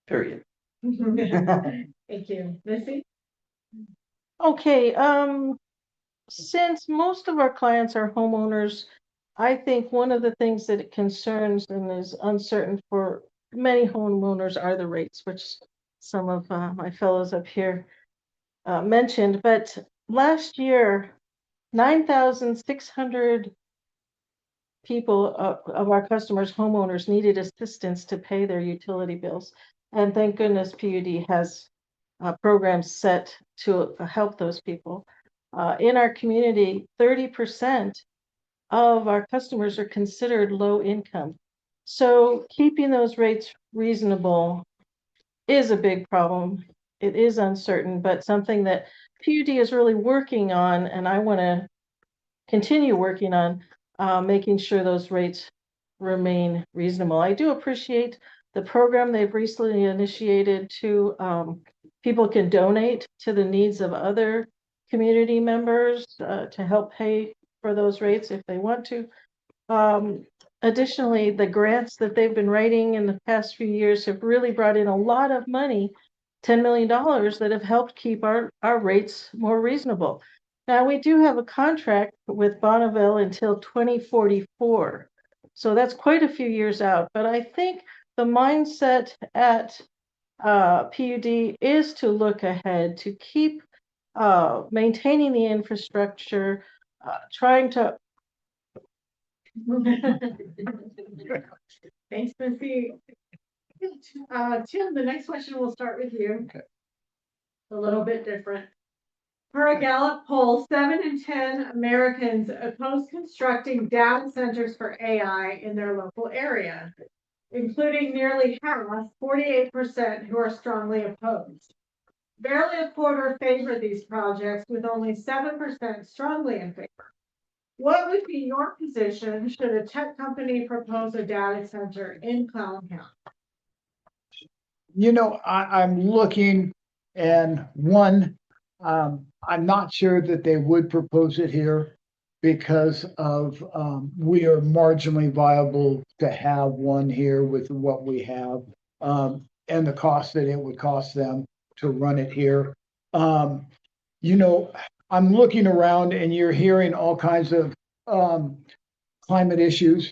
Period. Thank you. Missi? Okay, since most of our clients are homeowners, I think one of the things that it concerns and is uncertain for many homeowners are the rates, which some of my fellows up here mentioned. But last year, 9,600 people of our customers, homeowners, needed assistance to pay their utility bills. And thank goodness PUD has programs set to help those people. In our community, 30% of our customers are considered low income. So keeping those rates reasonable is a big problem. It is uncertain, but something that PUD is really working on, and I want to continue working on making sure those rates remain reasonable. I do appreciate the program they've recently initiated to people can donate to the needs of other community members to help pay for those rates if they want to. Additionally, the grants that they've been writing in the past few years have really brought in a lot of money, $10 million, that have helped keep our rates more reasonable. Now, we do have a contract with Bonneville until 2044. So that's quite a few years out. But I think the mindset at PUD is to look ahead, to keep maintaining the infrastructure, trying to. Thanks, Missi. Tim, the next question will start with you. Okay. A little bit different. Per a Gallup poll, 7 in 10 Americans oppose constructing data centers for AI in their local area, including nearly half, 48%, who are strongly opposed. Barely a quarter favor these projects, with only 7% strongly in favor. What would be your position should a tech company propose a data center in Clallam County? You know, I'm looking, and I'm not sure that they would propose it here because of we are marginally viable to have one here with what we have, and the cost that it would cost them to run it here. You know, I'm looking around and you're hearing all kinds of climate issues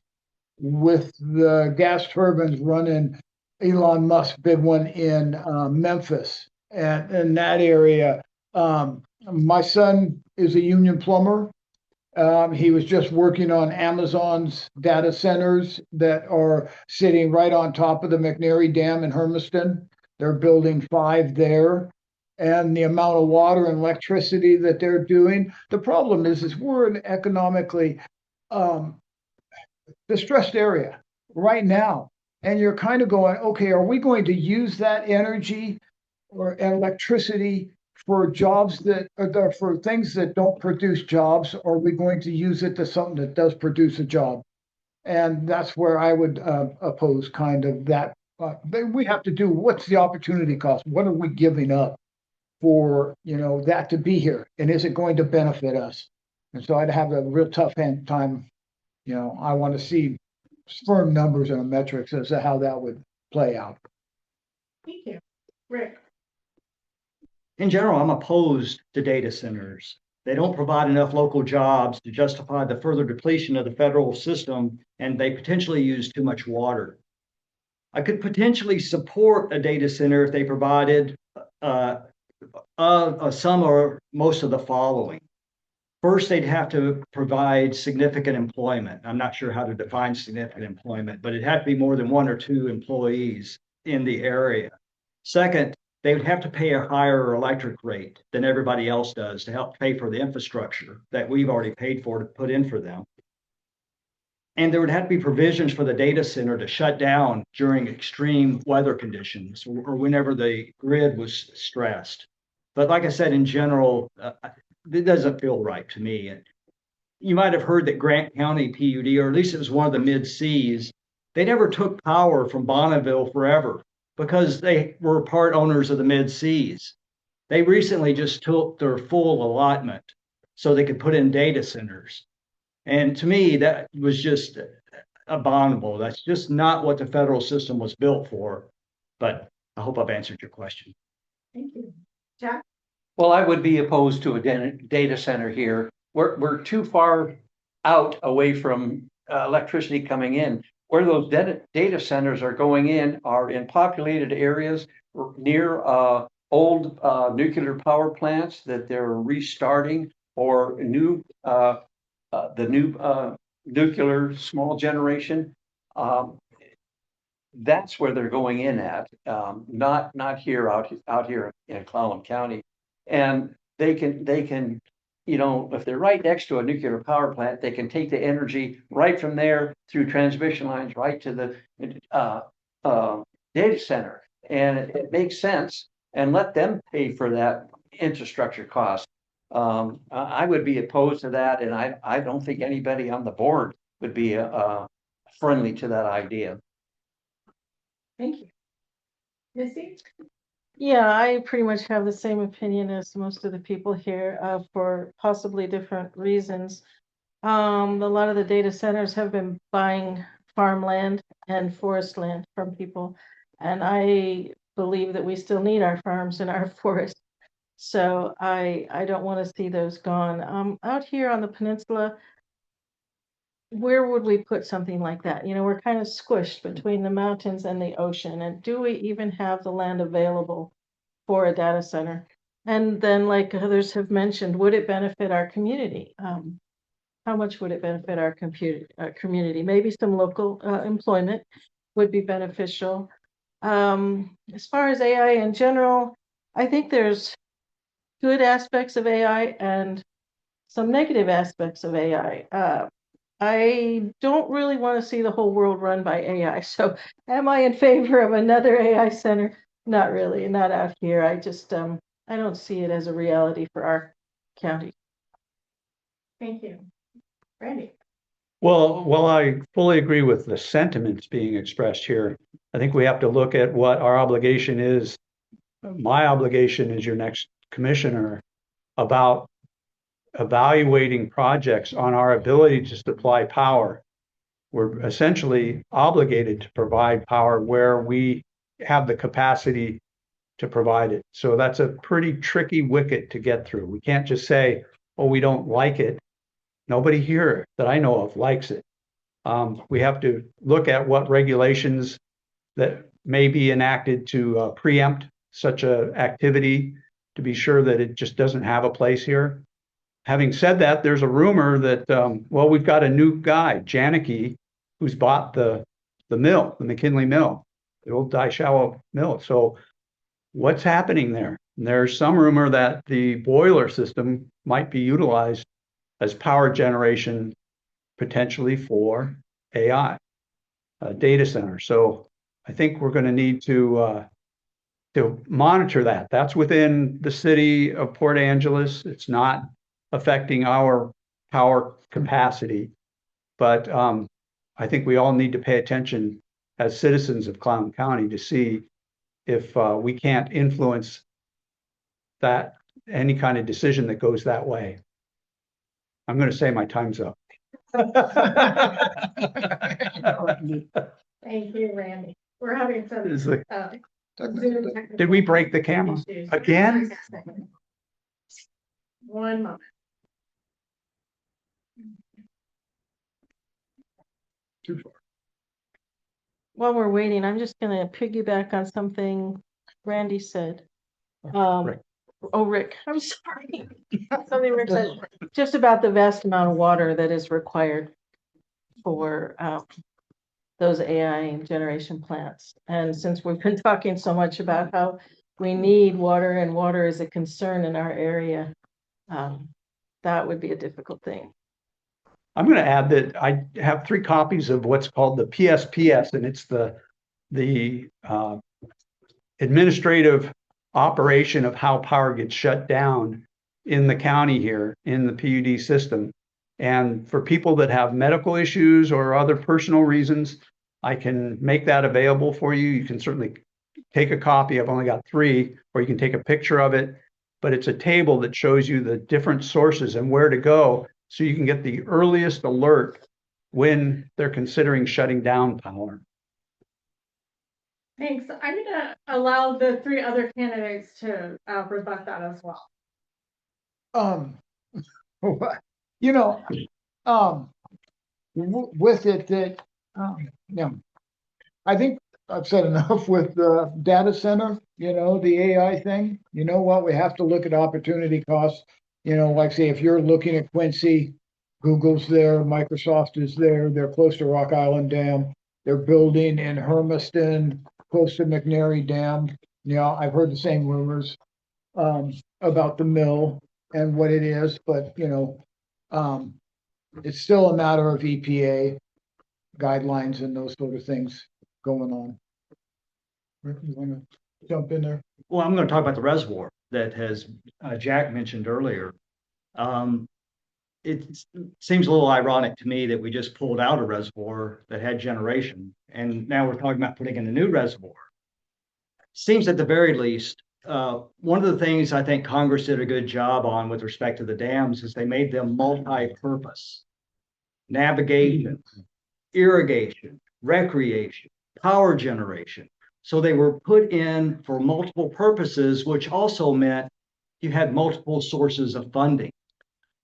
with the gas turbines running. Elon Musk bid one in Memphis, and in that area. My son is a union plumber. He was just working on Amazon's data centers that are sitting right on top of the McNary Dam in Hermiston. They're building 5 there. And the amount of water and electricity that they're doing. The problem is we're an economically distressed area right now. And you're kind of going, okay, are we going to use that energy or electricity for jobs that are for things that don't produce jobs, or are we going to use it to something that does produce a job? And that's where I would oppose kind of that. We have to do, what's the opportunity cost? What are we giving up for, you know, that to be here? And is it going to benefit us? And so I'd have a real tough time. You know, I want to see firm numbers and metrics as to how that would play out. Thank you. Rick? In general, I'm opposed to data centers. They don't provide enough local jobs to justify the further depletion of the federal system, and they potentially use too much water. I could potentially support a data center if they provided some or most of the following. First, they'd have to provide significant employment. I'm not sure how to define significant employment, but it had to be more than 1 or 2 employees in the area. Second, they would have to pay a higher electric rate than everybody else does to help pay for the infrastructure that we've already paid for to put in for them. And there would have to be provisions for the data center to shut down during extreme weather conditions or whenever the grid was stressed. But like I said, in general, it doesn't feel right to me. And you might have heard that Grant County PUD, or at least it was one of the mid-Cs, they never took power from Bonneville forever because they were part owners of the mid-Cs. They recently just took their full allotment so they could put in data centers. And to me, that was just abominable. That's just not what the federal system was built for. But I hope I've answered your question. Thank you. Jack? Well, I would be opposed to a data center here. We're too far out away from electricity coming in. Where those data centers are going in are in populated areas near old nuclear power plants that they're restarting, or the new nuclear small generation. That's where they're going in at, not here out here in Clallam County. And they can, if they're right next to a nuclear power plant, they can take the energy right from there through transmission lines right to the data center. And it makes sense, and let them pay for that infrastructure cost. I would be opposed to that, and I don't think anybody on the board would be friendly to that idea. Thank you. Missy? Yeah, I pretty much have the same opinion as most of the people here, for possibly different reasons. A lot of the data centers have been buying farmland and forest land from people, and I believe that we still need our farms and our forests. So I don't want to see those gone. Out here on the peninsula, where would we put something like that? We're kind of squished between the mountains and the ocean. And do we even have the land available for a data center? And then, like others have mentioned, would it benefit our community? How much would it benefit our community? Maybe some local employment would be beneficial. As far as AI in general, I think there's good aspects of AI and some negative aspects of AI. I don't really want to see the whole world run by AI. So am I in favor of another AI center? Not really, not out here. I just, I don't see it as a reality for our county. Thank you. Randy? Well, I fully agree with the sentiments being expressed here. I think we have to look at what our obligation is. My obligation as your next commissioner about evaluating projects on our ability to supply power. We're essentially obligated to provide power where we have the capacity to provide it. So that's a pretty tricky wicket to get through. We can't just say, oh, we don't like it. Nobody here that I know of likes it. We have to look at what regulations that may be enacted to preempt such an activity to be sure that it just doesn't have a place here. Having said that, there's a rumor that, we've got a new guy, Janicki, who's bought the mill, the McKinley mill, the old Daishawa mill. So what's happening there? And there's some rumor that the boiler system might be utilized as power generation potentially for AI data center. So I think we're going to need to monitor that. That's within the city of Port Angeles. It's not affecting our power capacity, but I think we all need to pay attention as citizens of Clallam County to see if we can't influence that any kind of decision that goes that way. I'm going to say my time's up. Thank you, Randy. We're having some. It's like, Zoom technical did we break the camera issues. again? One moment. Too far. While we're waiting, I'm just going to piggyback on something Randy said. Rick. Oh, Rick, I'm sorry. Something Rick said, just about the vast amount of water that is required for those AI generation plants. And since we've been talking so much about how we need water and water is a concern in our area, that would be a difficult thing. I'm going to add that I have 3 copies of what's called the PSPS, and it's the administrative operation of how power gets shut down in the county here in the PUD system. And for people that have medical issues or other personal reasons, I can make that available for you. You can certainly take a copy. I've only got 3, or you can take a picture of it. But it's a table that shows you the different sources and where to go so you can get the earliest alert when they're considering shutting down power. Thanks. I'm gonna allow the 3 other candidates to rebut that as well. You know, with it that, yeah, I think I've said enough with the data center, you know, the AI thing. You know what? We have to look at opportunity costs. You know, like say, if you're looking at Quincy, Google's there, Microsoft is there, they're close to Rock Island Dam. They're building in Hermiston, close to McNary Dam. You know, I've heard the same rumors about the mill and what it is, but you know, it's still a matter of EPA guidelines and those sort of things going on. Rick, you wanna jump in there? Well, I'm going to talk about the reservoir that has Jack mentioned earlier. It seems a little ironic to me that we just pulled out a reservoir that had generation, and now we're talking about putting in a new reservoir. Seems at the very least, one of the things I think Congress did a good job on with respect to the dams is they made them multi-purpose. Navigation, irrigation, recreation, power generation. So they were put in for multiple purposes, which also meant you had multiple sources of funding.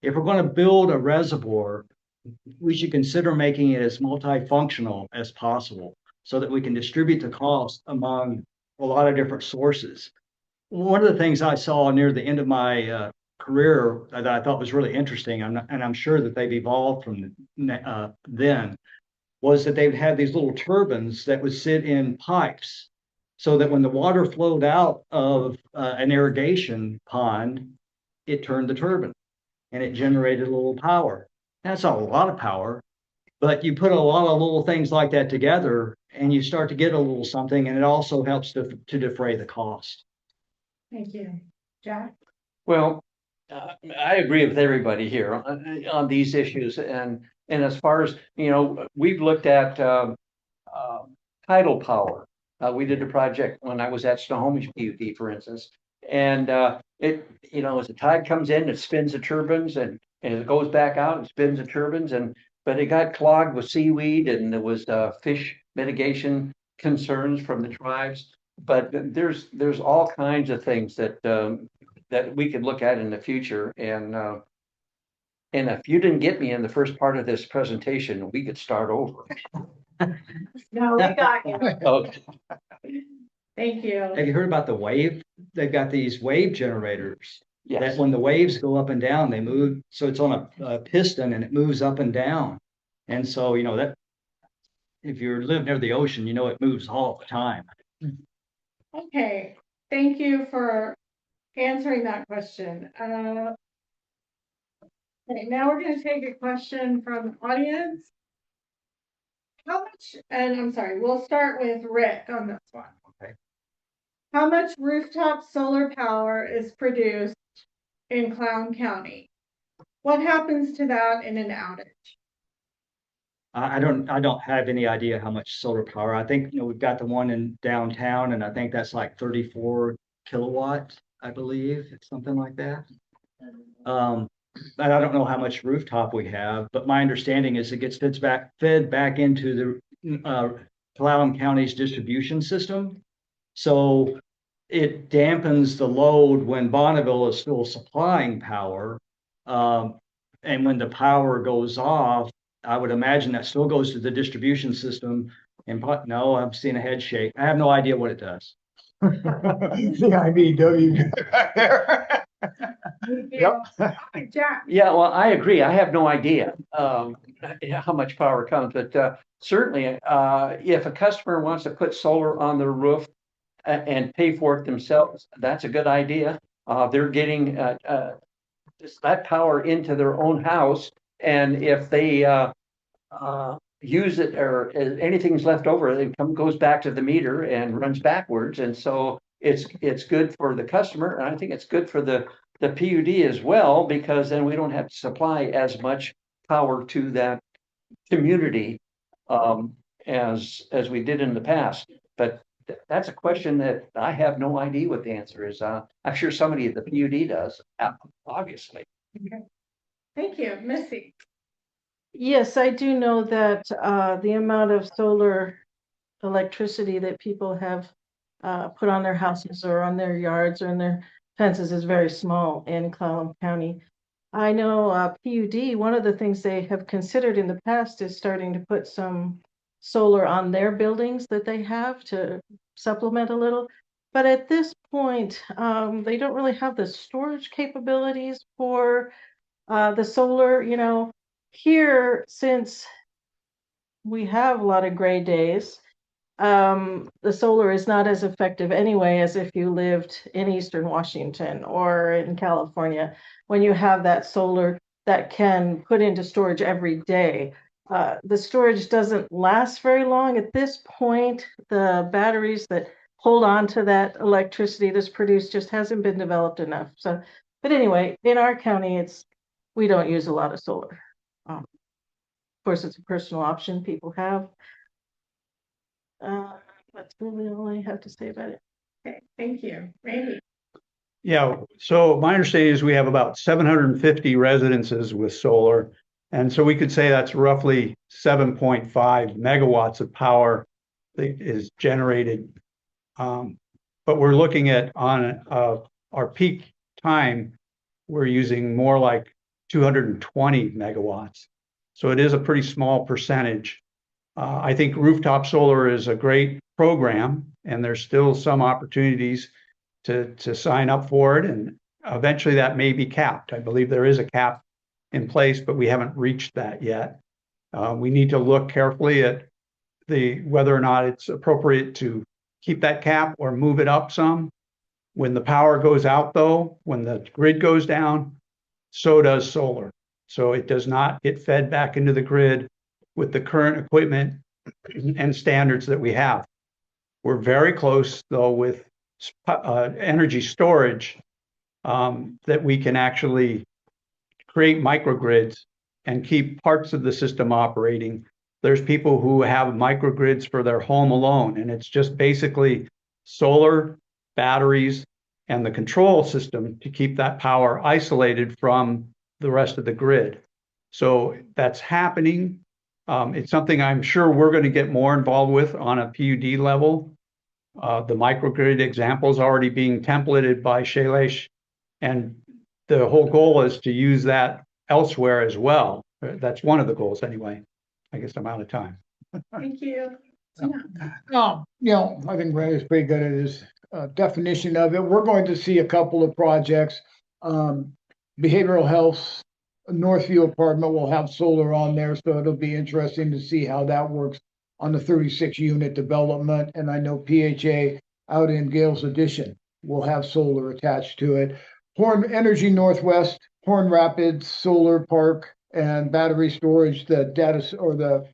If we're going to build a reservoir, we should consider making it as multifunctional as possible so that we can distribute the cost among a lot of different sources. One of the things I saw near the end of my career that I thought was really interesting, and I'm sure that they've evolved from then, was that they would have these little turbines that would sit in pipes so that when the water flowed out of an irrigation pond, it turned the turbine and it generated a little power. That's not a lot of power, but you put a lot of little things like that together and you start to get a little something, and it also helps to defray the cost. Thank you. Jack? Well, I agree with everybody here on these issues. And as far as, you know, we've looked at tidal power. We did a project when I was at Snohomish PUD, for instance. And it, you know, as the tide comes in, it spins the turbines, and as it goes back out, it spins the turbines. But it got clogged with seaweed, and there was fish mitigation concerns from the tribes. But there's all kinds of things that that we could look at in the future. And if you didn't get me in the first part of this presentation, we could start over. No, we got you. Okay. Thank you. Have you heard about the wave? They've got these wave generators Yes. that when the waves go up and down, they move. So it's on a piston and it moves up and down. And so, you know, that if you live near the ocean, you know, it moves all the time. Okay, thank you for answering that question. Okay, now we're going to take a question from the audience. How much, and I'm sorry, we'll start with Rick on this one. Okay. How much rooftop solar power is produced in Clallam County? What happens to that in an outage? I don't have any idea how much solar power. I think, you know, we've got the one in downtown, and I think that's like 34 kilowatts, I believe. It's something like that. And I don't know how much rooftop we have, but my understanding is it gets fed back into the Clallam County's distribution system. So it dampens the load when Bonneville is still supplying power. And when the power goes off, I would imagine that still goes to the distribution system. And no, I'm seeing a head shake. I have no idea what it does. The IBW back there. Yep. Jack? Yeah, well, I agree. I have no idea how much power comes, but certainly if a customer wants to put solar on their roof, and pay for it themselves, that's a good idea. They're getting that power into their own house, and if they use it or anything's left over, it goes back to the meter and runs backwards. And so it's good for the customer, and I think it's good for the PUD as well, because then we don't have to supply as much power to that community as we did in the past. But that's a question that I have no idea what the answer is. I'm sure somebody at the PUD does, obviously. Thank you, Missy. Yes, I do know that the amount of solar electricity that people have put on their houses or on their yards or in their fences is very small in Clallam County. I know PUD, one of the things they have considered in the past is starting to put some solar on their buildings that they have to supplement a little. But at this point, they don't really have the storage capabilities for the solar, here, since we have a lot of gray days, the solar is not as effective anyway as if you lived in Eastern Washington or in California, when you have that solar that can put into storage every day. The storage doesn't last very long. At this point, the batteries that hold on to that electricity that's produced just hasn't been developed enough. So, but anyway, in our county, we don't use a lot of solar. Of course, it's a personal option people have. That's really all I have to say about it. Okay, thank you. Randy. Yeah, so my understanding is we have about 750 residences with solar. And so we could say that's roughly 7.5 megawatts of power that is generated. But we're looking at on our peak time, we're using more like 220 megawatts. So it is a pretty small percentage. I think rooftop solar is a great program, and there's still some opportunities to sign up for it. And eventually that may be capped. I believe there is a cap in place, but we haven't reached that yet. We need to look carefully at whether or not it's appropriate to keep that cap or move it up some. When the power goes out, though, when the grid goes down, so does solar. So it does not get fed back into the grid with the current equipment and standards that we have. We're very close, though, with energy storage that we can actually create microgrids and keep parts of the system operating. There's people who have microgrids for their home alone, and it's just basically solar, batteries, and the control system to keep that power isolated from the rest of the grid. So that's happening. It's something I'm sure we're going to get more involved with on a PUD level. The microgrid example is already being templated by Shailesh, and the whole goal is to use that elsewhere as well. That's one of the goals anyway. I guess I'm out of time. Thank you. I think Randy's pretty good at his definition of it. We're going to see a couple of projects. Behavioral health, Northview apartment will have solar on there, so it'll be interesting to see how that works on the 36 unit development. And I know PHA out in Gales Addition will have solar attached to it. Horn Energy Northwest, Horn Rapids Solar Park and battery storage, the data or the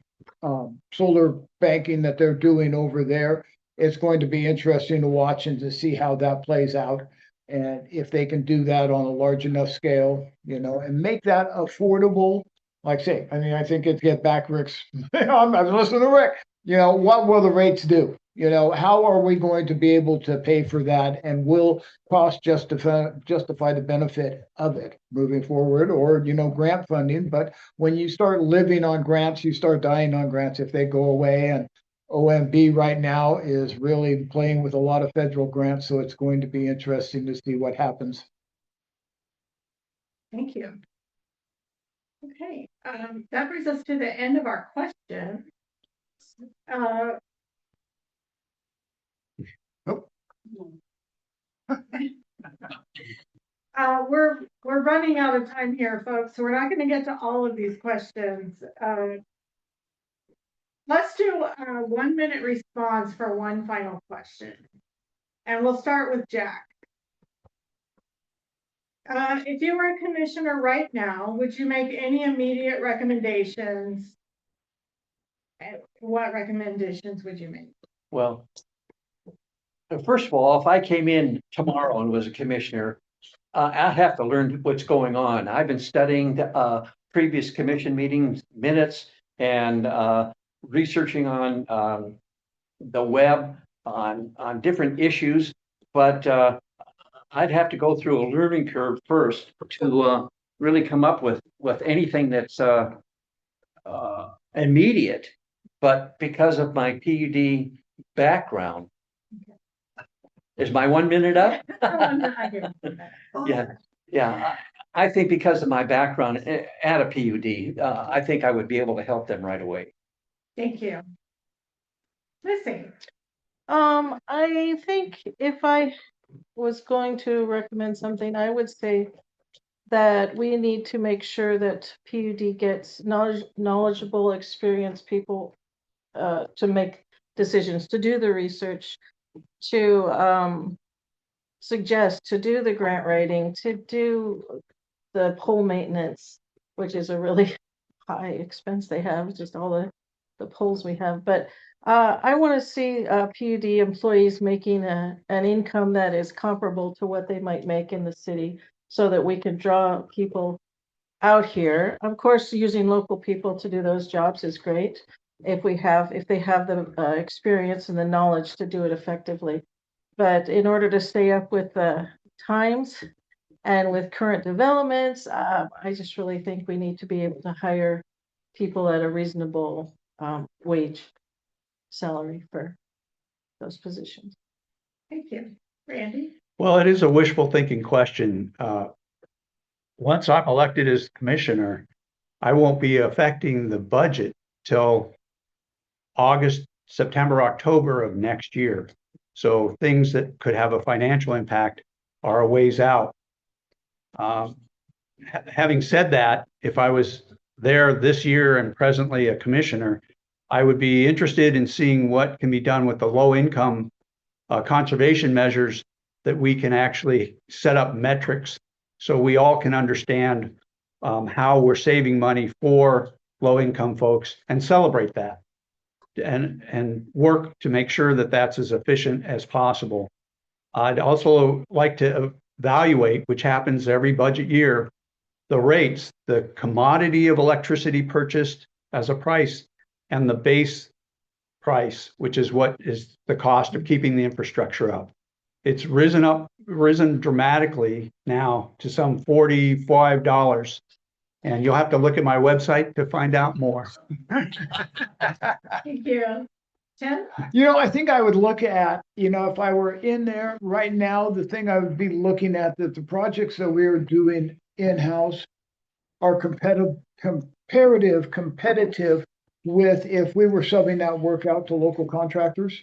solar banking that they're doing over there. It's going to be interesting to watch and to see how that plays out. And if they can do that on a large enough scale, and make that affordable, like say, I think it's get back Rick's, I'm listening to Rick, what will the rates do? How are we going to be able to pay for that, and will cost justify the benefit of it moving forward, or, grant funding. But when you start living on grants, you start dying on grants if they go away. And OMB right now is really playing with a lot of federal grants, so it's going to be interesting to see what happens. Thank you. Okay, that brings us to the end of our questions. We're running out of time here, folks, so we're not going to get to all of these questions. Let's do a 1 minute response for one final question. And we'll start with Jack. If you were a commissioner right now, would you make any immediate recommendations? And what recommendations would you make? Well, first of all, if I came in tomorrow and was a commissioner, I'd have to learn what's going on. I've been studying the previous commission meetings minutes and researching on the web on different issues, but I'd have to go through a learning curve first to really come up with anything that's immediate. But because of my PUD background, is my 1 minute up? Yeah, yeah. I think because of my background at a PUD, I think I would be able to help them right away. Thank you. Missi. I think if I was going to recommend something, I would say that we need to make sure that PUD gets knowledgeable, experienced people to make decisions, to do the research, to suggest, to do the grant writing, to do the pole maintenance, which is a really high expense they have, just all the poles we have. But I want to see PUD employees making an income that is comparable to what they might make in the city, so that we can draw people out here. Of course, using local people to do those jobs is great if they have the experience and the knowledge to do it effectively. But in order to stay up with the times and with current developments, I just really think we need to be able to hire people at a reasonable wage salary for those positions. Thank you. Randy. Well, it is a wishful thinking question. Once I'm elected as commissioner, I won't be affecting the budget till August, September, October of next year. So things that could have a financial impact are a ways out. Having said that, if I was there this year and presently a commissioner, I would be interested in seeing what can be done with the low income conservation measures, that we can actually set up metrics so we all can understand how we're saving money for low income folks and celebrate that and work to make sure that that's as efficient as possible. I'd also like to evaluate, which happens every budget year, the rates, the commodity of electricity purchased as a price, and the base price, which is what is the cost of keeping the infrastructure up. It's risen dramatically now to some $45. And you'll have to look at my website to find out more. Thank you. Tim? I think I would look at, if I were in there right now, the thing I would be looking at, that the projects that we are doing in-house are competitive with if we were subbing that work out to local contractors,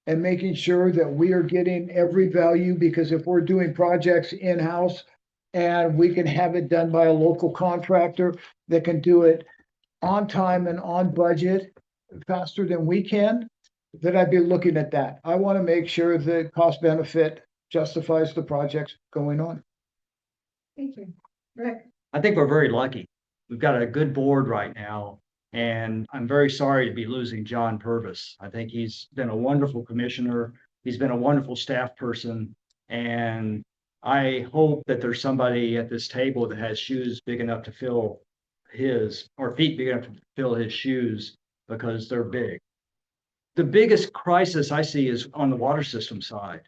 and making sure that we are getting every value, because if we're doing projects in-house and we can have it done by a local contractor that can do it on time and on budget faster than we can, then I'd be looking at that. I want to make sure that cost benefit justifies the projects going on. Thank you. Rick. I think we're very lucky. We've got a good board right now, and I'm very sorry to be losing John Purvis. I think he's been a wonderful commissioner. He's been a wonderful staff person, and I hope that there's somebody at this table that has shoes big enough to fill his, or feet big enough to fill his shoes, because they're big. The biggest crisis I see is on the water system side.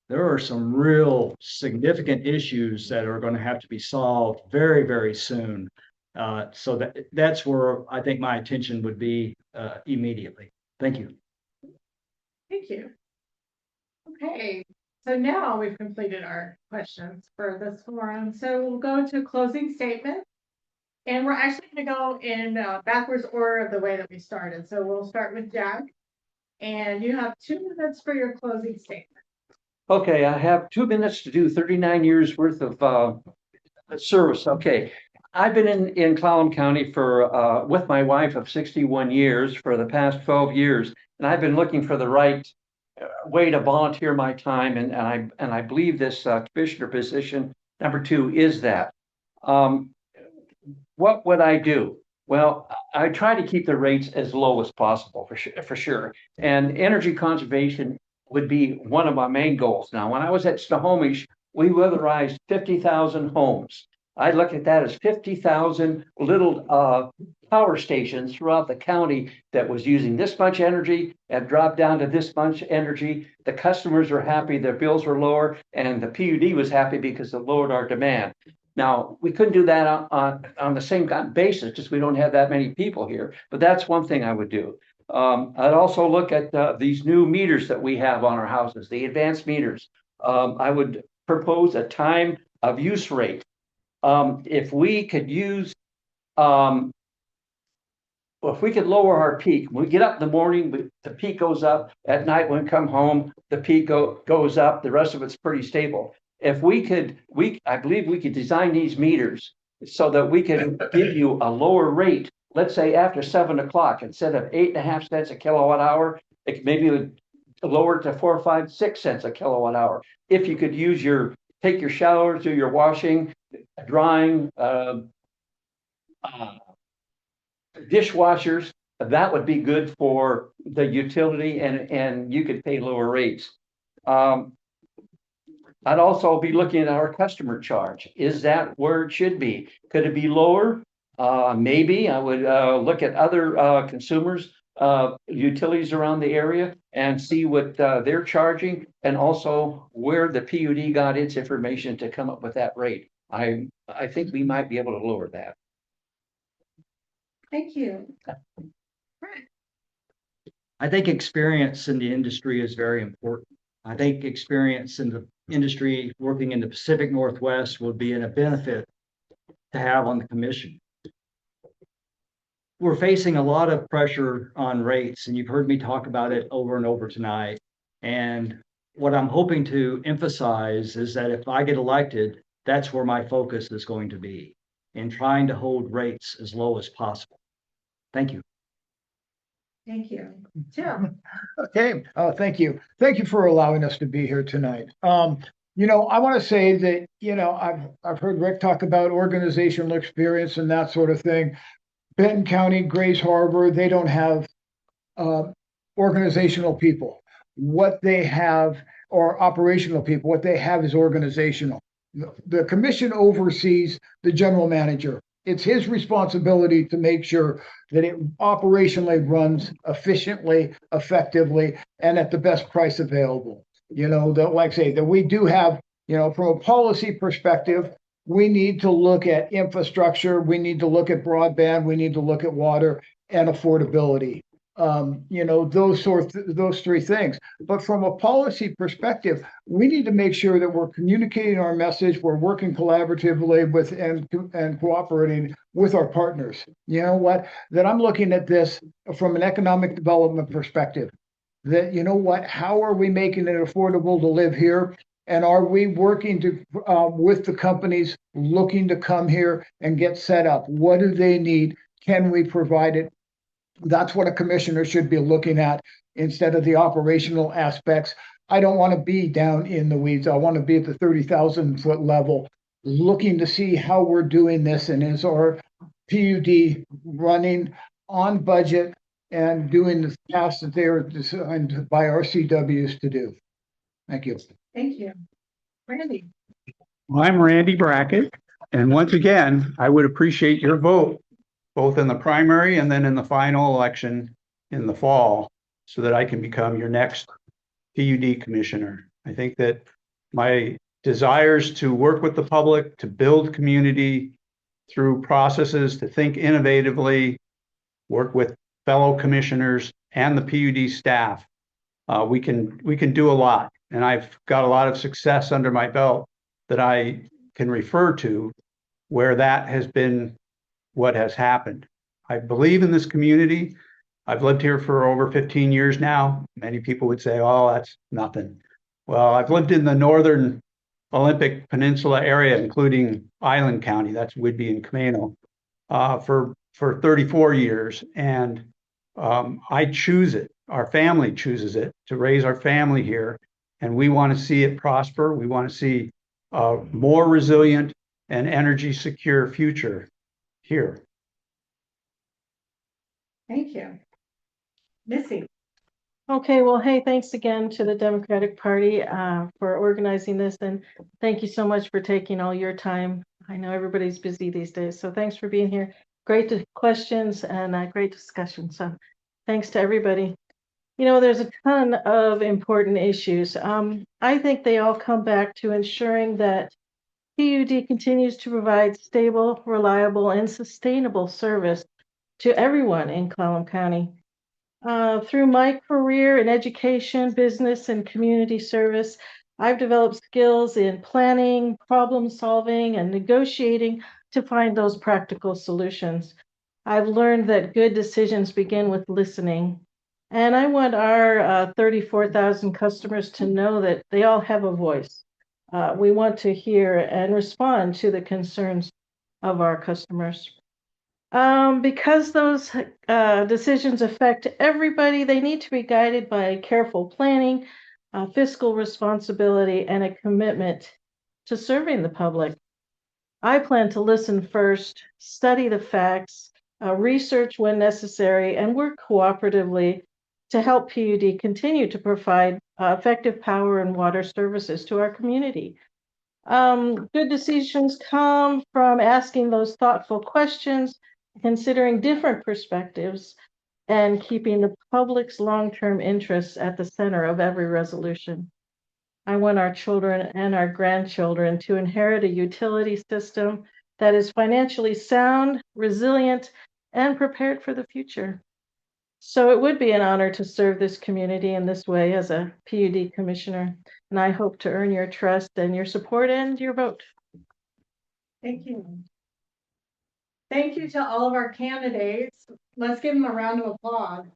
There are some real significant issues that are going to have to be solved very, very soon. So that's where I think my attention would be immediately. Thank you. Thank you. Okay, so now we've completed our questions for this forum. So we'll go to closing statement. And we're actually going to go in backwards order of the way that we started. So we'll start with Jack. And you have 2 minutes for your closing statement. Okay, I have 2 minutes to do 39 years worth of service. Okay, I've been in Clallam County for with my wife of 61 years for the past 12 years, and I've been looking for the right way to volunteer my time, and I believe this commissioner position number 2 is that. What would I do? Well, I try to keep the rates as low as possible for sure. And energy conservation would be one of my main goals. Now, when I was at Snohomish, we weatherized 50,000 homes. I look at that as 50,000 little power stations throughout the county that was using this much energy and dropped down to this much energy. The customers were happy, their bills were lower, and the PUD was happy because it lowered our demand. Now, we couldn't do that on the same basis, just we don't have that many people here, but that's one thing I would do. I'd also look at these new meters that we have on our houses, the advanced meters. I would propose a time of use rate. If we could lower our peak, when we get up in the morning, the peak goes up. At night, when we come home, the peak goes up. The rest of it's pretty stable. If I believe we could design these meters so that we can give you a lower rate. Let's say after 7 o'clock, instead of 8.5 cents a kilowatt hour, it maybe would lower it to 4, 5, 6 cents a kilowatt hour. If you could take your showers, do your washing, drying, dishwashers, that would be good for the utility, and you could pay lower rates. I'd also be looking at our customer charge. Is that where it should be? Could it be lower? Maybe I would look at other consumers, utilities around the area, and see what they're charging, and also where the PUD got its information to come up with that rate. I think we might be able to lower that. Thank you. I think experience in the industry is very important. I think experience in the industry working in the Pacific Northwest would be a benefit to have on the commission. We're facing a lot of pressure on rates, and you've heard me talk about it over and over tonight. And what I'm hoping to emphasize is that if I get elected, that's where my focus is going to be, in trying to hold rates as low as possible. Thank you. Thank you. Jim. Okay, thank you. Thank you for allowing us to be here tonight. I want to say that, I've heard Rick talk about organizational experience and that sort of thing. Benton County, Grays Harbor, they don't have organizational people. What they have, or operational people, what they have is organizational. The commission oversees the general manager. It's his responsibility to make sure that it operationally runs efficiently, effectively, and at the best price available. That we do have, from a policy perspective, we need to look at infrastructure, we need to look at broadband, we need to look at water and affordability. Those three things. But from a policy perspective, we need to make sure that we're communicating our message, we're working collaboratively with and cooperating with our partners. That I'm looking at this from an economic development perspective. That, how are we making it affordable to live here? And are we working with the companies looking to come here and get set up? What do they need? Can we provide it? That's what a commissioner should be looking at instead of the operational aspects. I don't want to be down in the weeds. I want to be at the 30,000 foot level, looking to see how we're doing this, and is our PUD running on budget and doing the tasks that they are designed by our CWs to do. Thank you. Thank you. Randy. Well, I'm Randy Brackett, and once again, I would appreciate your vote, both in the primary and then in the final election in the fall, so that I can become your next PUD commissioner. I think that my desires to work with the public, to build community through processes, to think innovatively, work with fellow commissioners and the PUD staff, we can do a lot. And I've got a lot of success under my belt that I can refer to where that has been what has happened. I believe in this community. I've lived here for over 15 years now. Many people would say, oh, that's nothing. Well, I've lived in the northern Olympic Peninsula area, including Island County, that's Whidbey and Camano, for 34 years. And I choose it. our family chooses it to raise our family here. And we want to see it prosper. We want to see a more resilient and energy secure future here. Thank you. Missy. Okay, well, hey, thanks again to the Democratic Party for organizing this, and thank you so much for taking all your time. I know everybody's busy these days, so thanks for being here. Great questions and great discussion. So thanks to everybody. You know, there's a ton of important issues. I think they all come back to ensuring that PUD continues to provide stable, reliable, and sustainable service to everyone in Clallam County. Through my career in education, business, and community service, I've developed skills in planning, problem solving, and negotiating to find those practical solutions. I've learned that good decisions begin with listening. And I want our 34,000 customers to know that they all have a voice. We want to hear and respond to the concerns of our customers. Because those decisions affect everybody, they need to be guided by careful planning, fiscal responsibility, and a commitment to serving the public. I plan to listen first, study the facts, research when necessary, and work cooperatively to help PUD continue to provide effective power and water services to our community. Good decisions come from asking those thoughtful questions, considering different perspectives, and keeping the public's long-term interests at the center of every resolution. I want our children and our grandchildren to inherit a utility system that is financially sound, resilient, and prepared for the future. So it would be an honor to serve this community in this way as a PUD commissioner, and I hope to earn your trust and your support and your vote. Thank you. Thank you to all of our candidates. Let's give them a round of applause.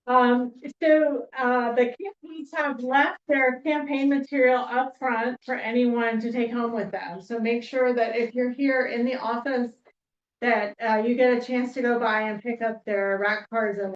The candidates have left their campaign material up front for anyone to take home with them. So make sure that if you're here in the office that you get a chance to go by and pick up their rack cards and